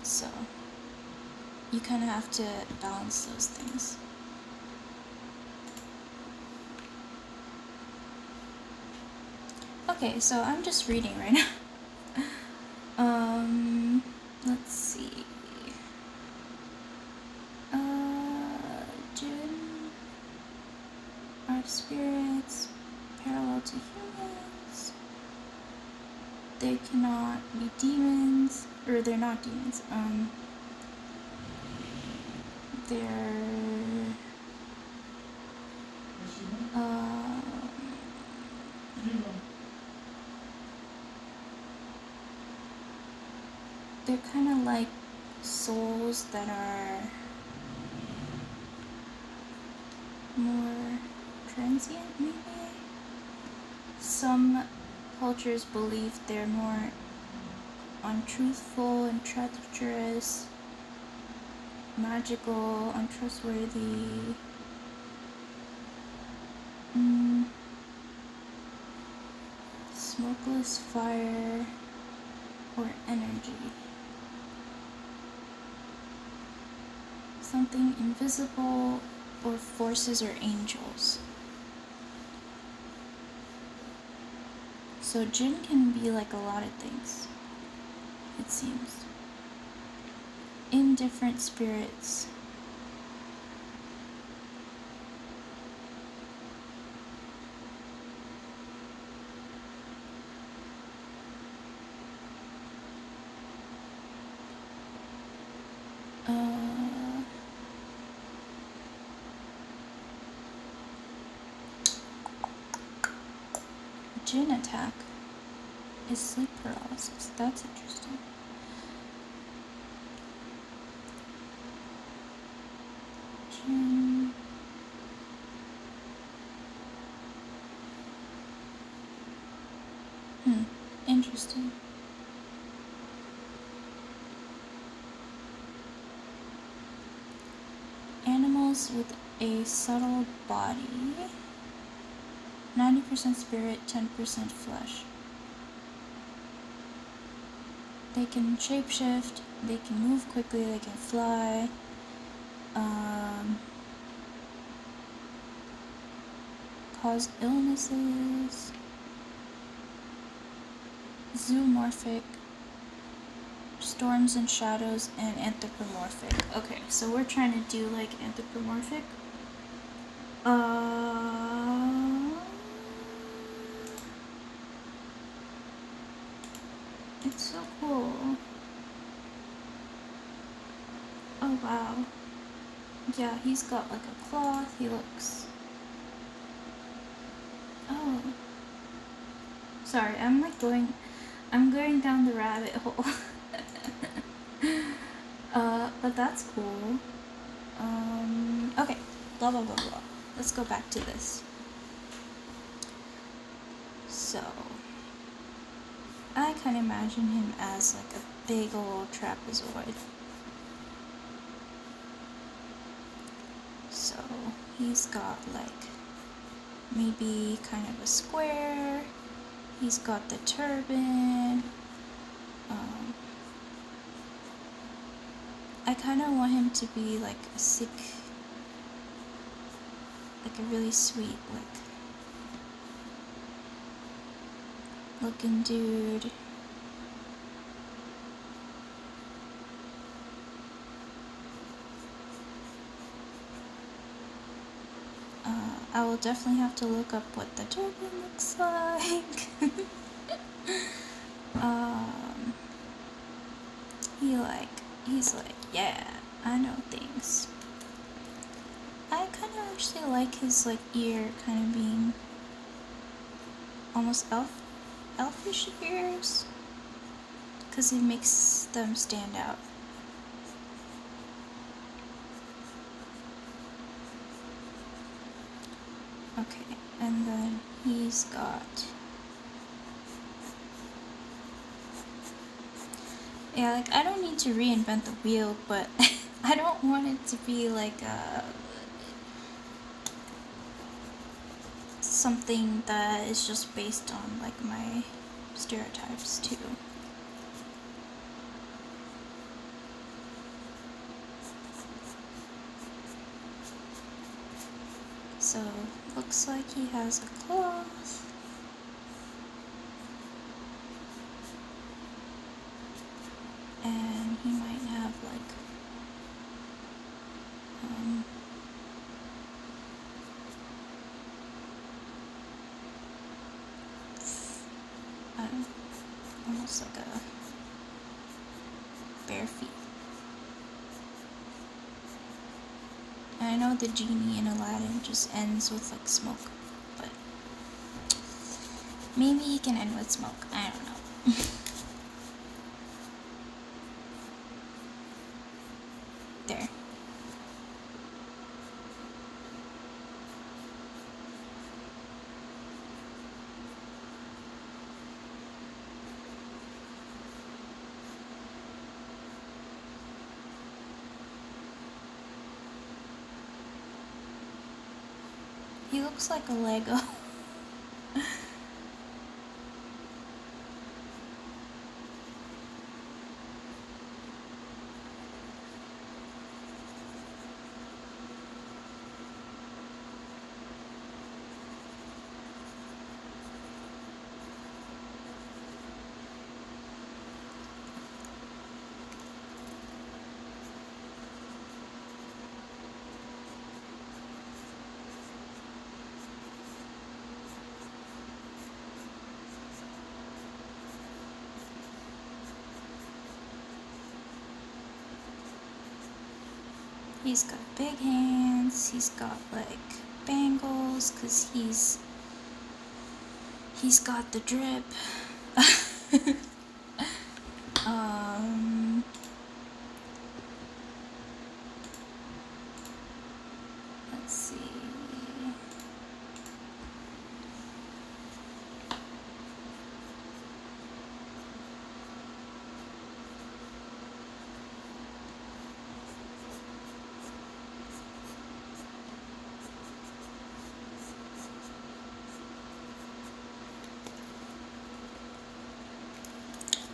So you kind of have to balance those things. Okay, so I'm just reading right now. Let's see. Jinn are spirits parallel to humans. They cannot be demons, or they're not demons. They're kind of like souls that are more transient, maybe? Some cultures believe they're more untruthful and treacherous, magical, untrustworthy. Smokeless fire or energy. Something invisible or forces or angels. So Jinn can be like a lot of things, it seems. Indifferent spirits. Jinn attack is sleep paralysis. That's interesting. Jinn. Interesting. Animals with a subtle body. 90% spirit, 10% flesh. They can shapeshift, they can move quickly, they can fly. Cause illnesses. Zoomorphic. Storms and shadows, and anthropomorphic. Okay, so we're trying to do like anthropomorphic. It's so cool. Oh wow. Yeah, he's got like a cloth. He looks... Oh. Sorry, I'm going down the rabbit hole. But that's cool. Okay. Blah blah blah blah. Let's go back to this. So, I kind of imagine him as like a big old trapezoid. So, he's got like maybe kind of a square. He's got the turban. I kind of want him to be like a sick, like a really sweet, like looking dude. I will definitely have to look up what the turban looks like. He's like, yeah, I know things. I kind of actually like his like ear kind of being almost elfish ears, because it makes them stand out. Okay, and then he's got... Yeah, like, I don't need to reinvent the wheel, but I don't want it to be like something that is just based on like my stereotypes too. looks like he has a cloth. And he might have like I don't know, almost like a bare feet. And I know the genie in Aladdin just ends with like smoke, but maybe he can end with smoke. I don't know. There. He looks like a Lego. He's got big hands, he's got like bangles, cause he's got the drip. Let's see.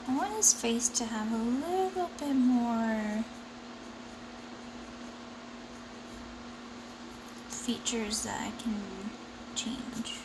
I want his face to have a little bit more features that I can change.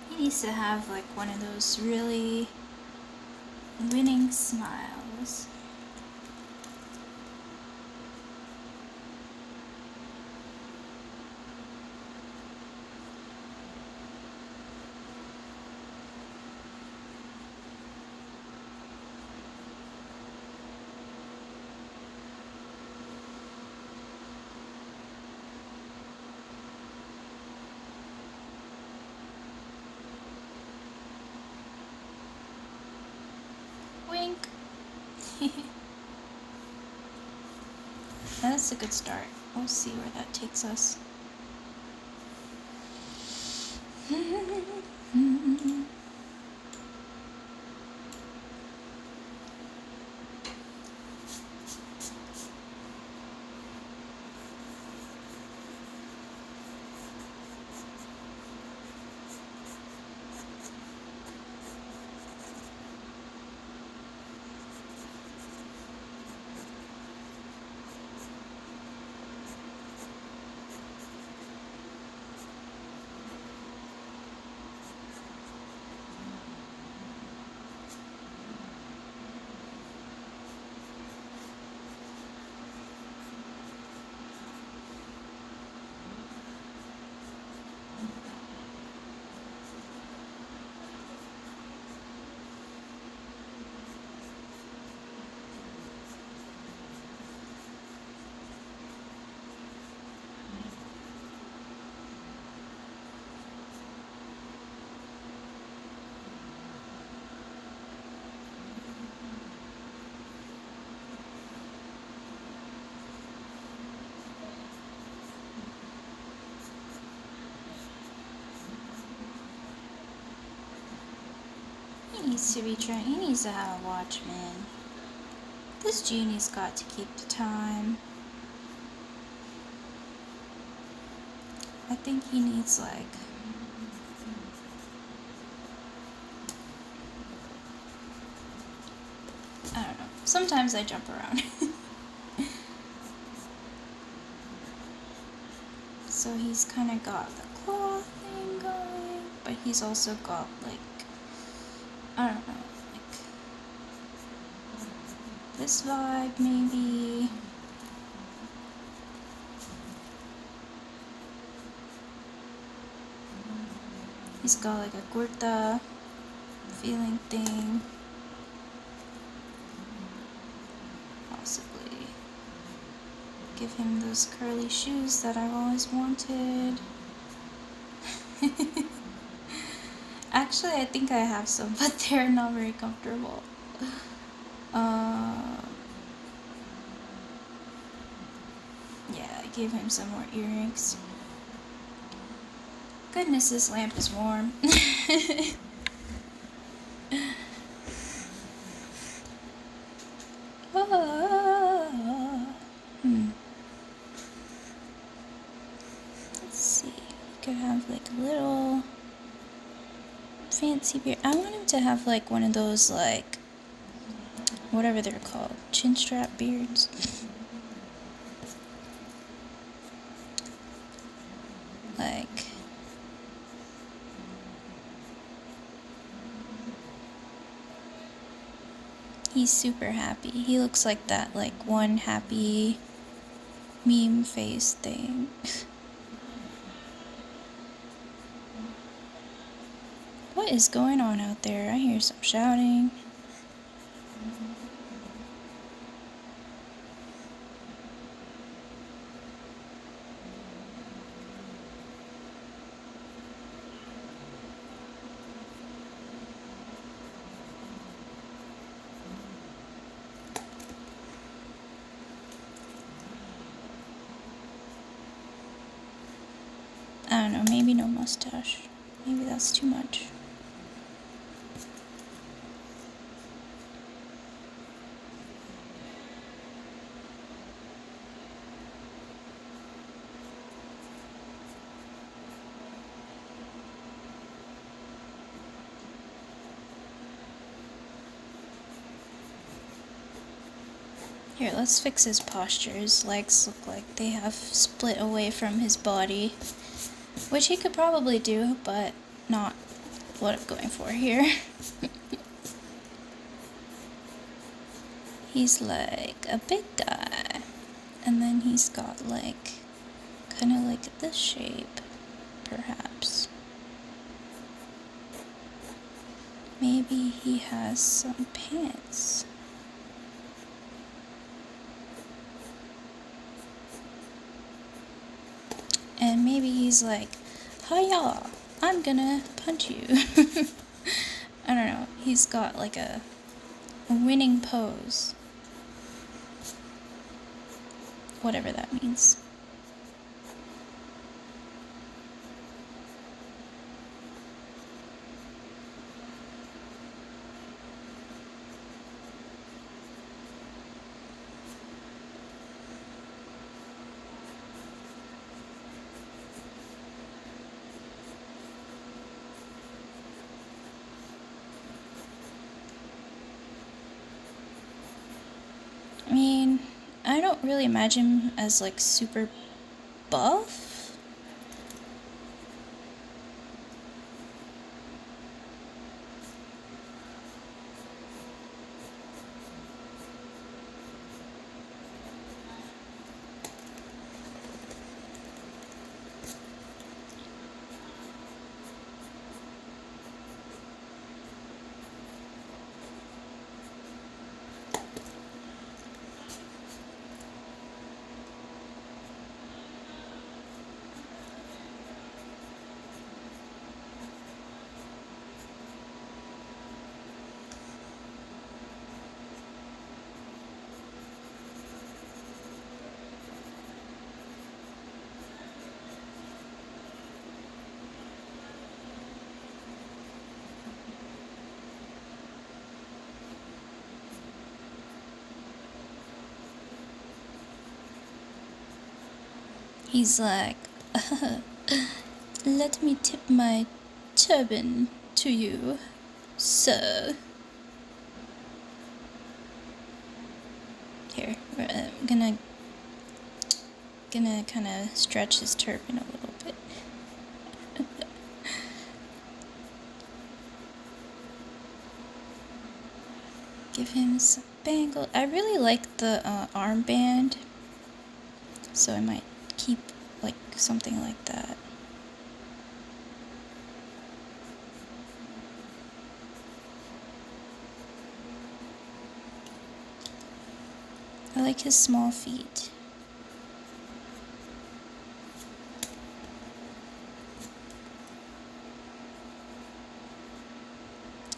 He needs to have like one of those really winning smiles. That's a good start. We'll see where that takes us. He needs to be trying. He needs to have a watchman. This genie's got to keep the time. I think he needs like... I don't know. Sometimes I jump around. So he's kind of got the claw thing going, but he's also got like... I don't know, like this vibe maybe. He's got like a kurta feeling thing. Possibly give him those curly shoes that I've always wanted. Actually, I think I have some, but they're not very comfortable. Yeah, I gave him some more earrings. Goodness, this lamp is warm. Let's see. You could have like a little fancy beard. I want him to have like one of those like whatever they're called, chin strap beards. Like he's super happy. He looks like that like one happy meme face thing. What is going on out there? I hear some shouting. I don't know, maybe no mustache. Maybe that's too much. Here, let's fix his posture. His legs look like they have split away from his body. Which he could probably do, but not what I'm going for here. He's like a big guy. And then he's got like, kind of like this shape, perhaps. Maybe he has some pants. And maybe he's like, hiya, I'm gonna punch you. I don't know. He's got like a winning pose. whatever that means. I mean, I don't really imagine him as like super buff. He's like, let me tip my turban to you, sir. Here, I'm gonna kind of stretch his turban a little bit. Give him some bangle. I really like the armband, so I might keep like something like that. I like his small feet.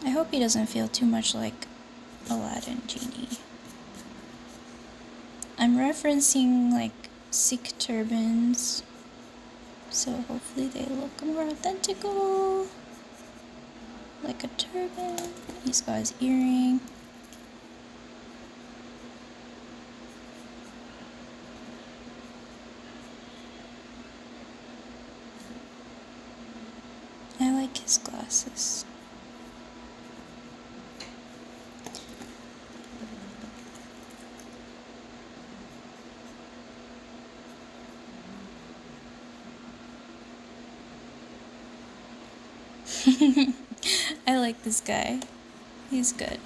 I hope he doesn't feel too much like Aladdin Genie. I'm referencing like Sikh turbans, so hopefully they look more authentical. Like a turban. He's got his earring. I like his glasses. I like this guy. He's good.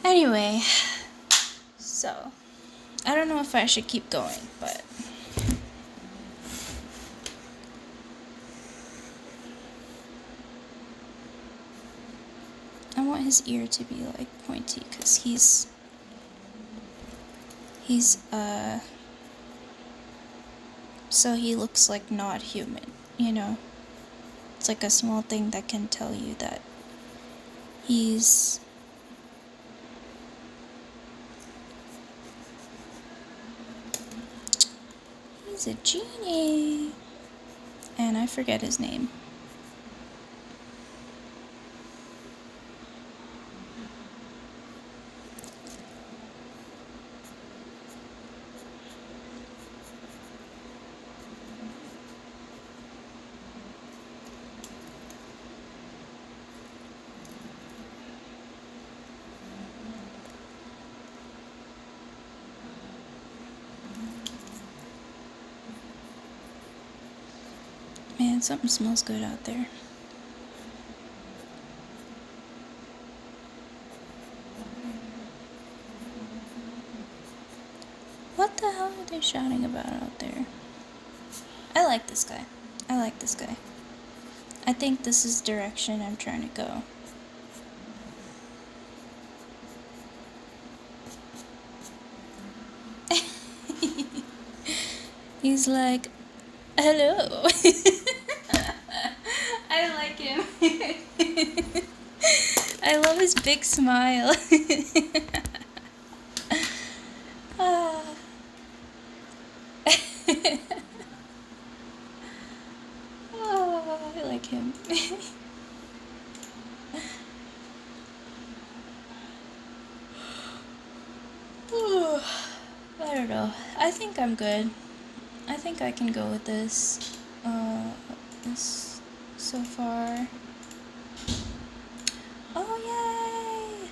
Anyway, so I don't know if I should keep going, but I want his ear to be like pointy because he's so he looks like not human, you know? It's like a small thing that can tell you that he's a genie. And I forget his name. Man, something smells good out there. What the hell are they shouting about out there? I like this guy. I like this guy. I think this is the direction I'm trying to go. He's like, hello. I like him. I love his big smile. think I'm good. I think I can go with this. This so far. Oh, yay!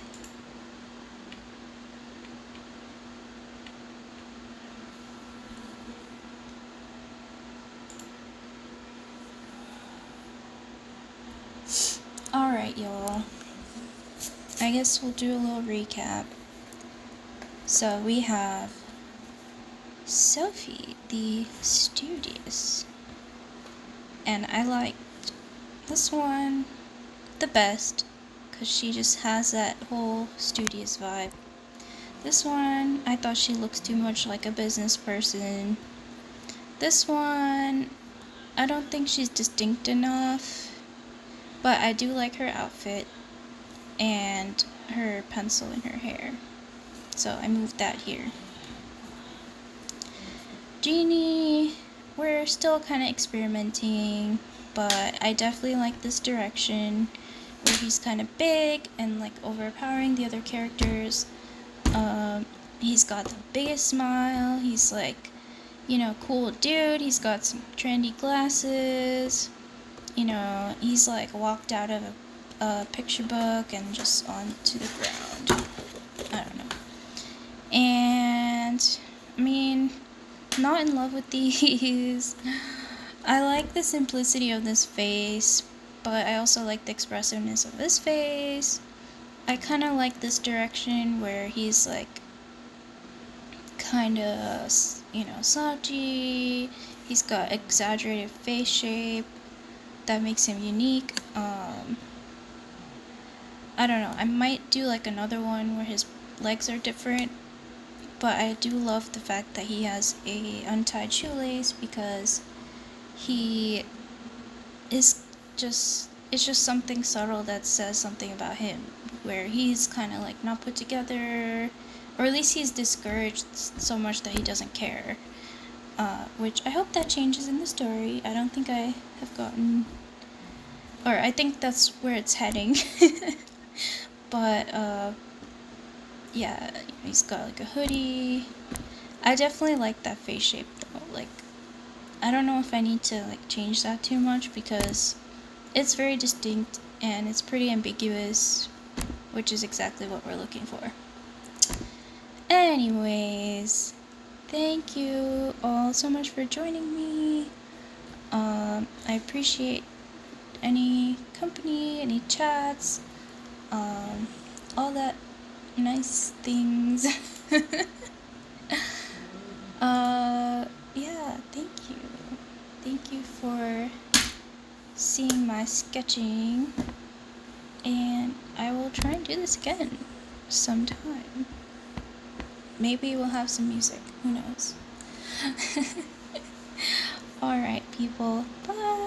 Alright, y'all. I guess we'll do a little recap. So we have Sophie, the studious. And I liked this one the best because she just has that whole studious vibe. This one, I thought she looks too much like a business person. This one, I don't think she's distinct enough, but I do like her outfit and her pencil in her hair. So I moved that here. Genie, we're still kind of experimenting, but I definitely like this direction where he's kind of big and like overpowering the other characters. He's got the biggest smile. He's like, cool dude. He's got some trendy glasses. He's like walked out of a picture book and just onto the ground. I don't know. And I mean, not in love with these. I like the simplicity of this face, but I also like the expressiveness of his face. I kind of like this direction where he's like kind of, slouchy. He's got exaggerated face shape that makes him unique. I don't know. I might do like another one where his legs are different, but I do love the fact that he has a untied shoelace because he is just, it's just something subtle that says something about him, where he's kind of like not put together, or at least he's discouraged so much that he doesn't care, which I hope that changes in the story. I don't think I have gotten, or I think that's where it's heading. But yeah, he's got like a hoodie. I definitely like that face shape though. Like, I don't know if I need to like change that too much because it's very distinct and it's pretty ambiguous, which is exactly what we're looking for. Anyways, thank you all so much for joining me. I appreciate any company, any chats, all that nice things. Yeah, thank you. Thank you for seeing my sketching, and I will try and do this again sometime. Maybe we'll have some music, who knows. Alright, people, bye!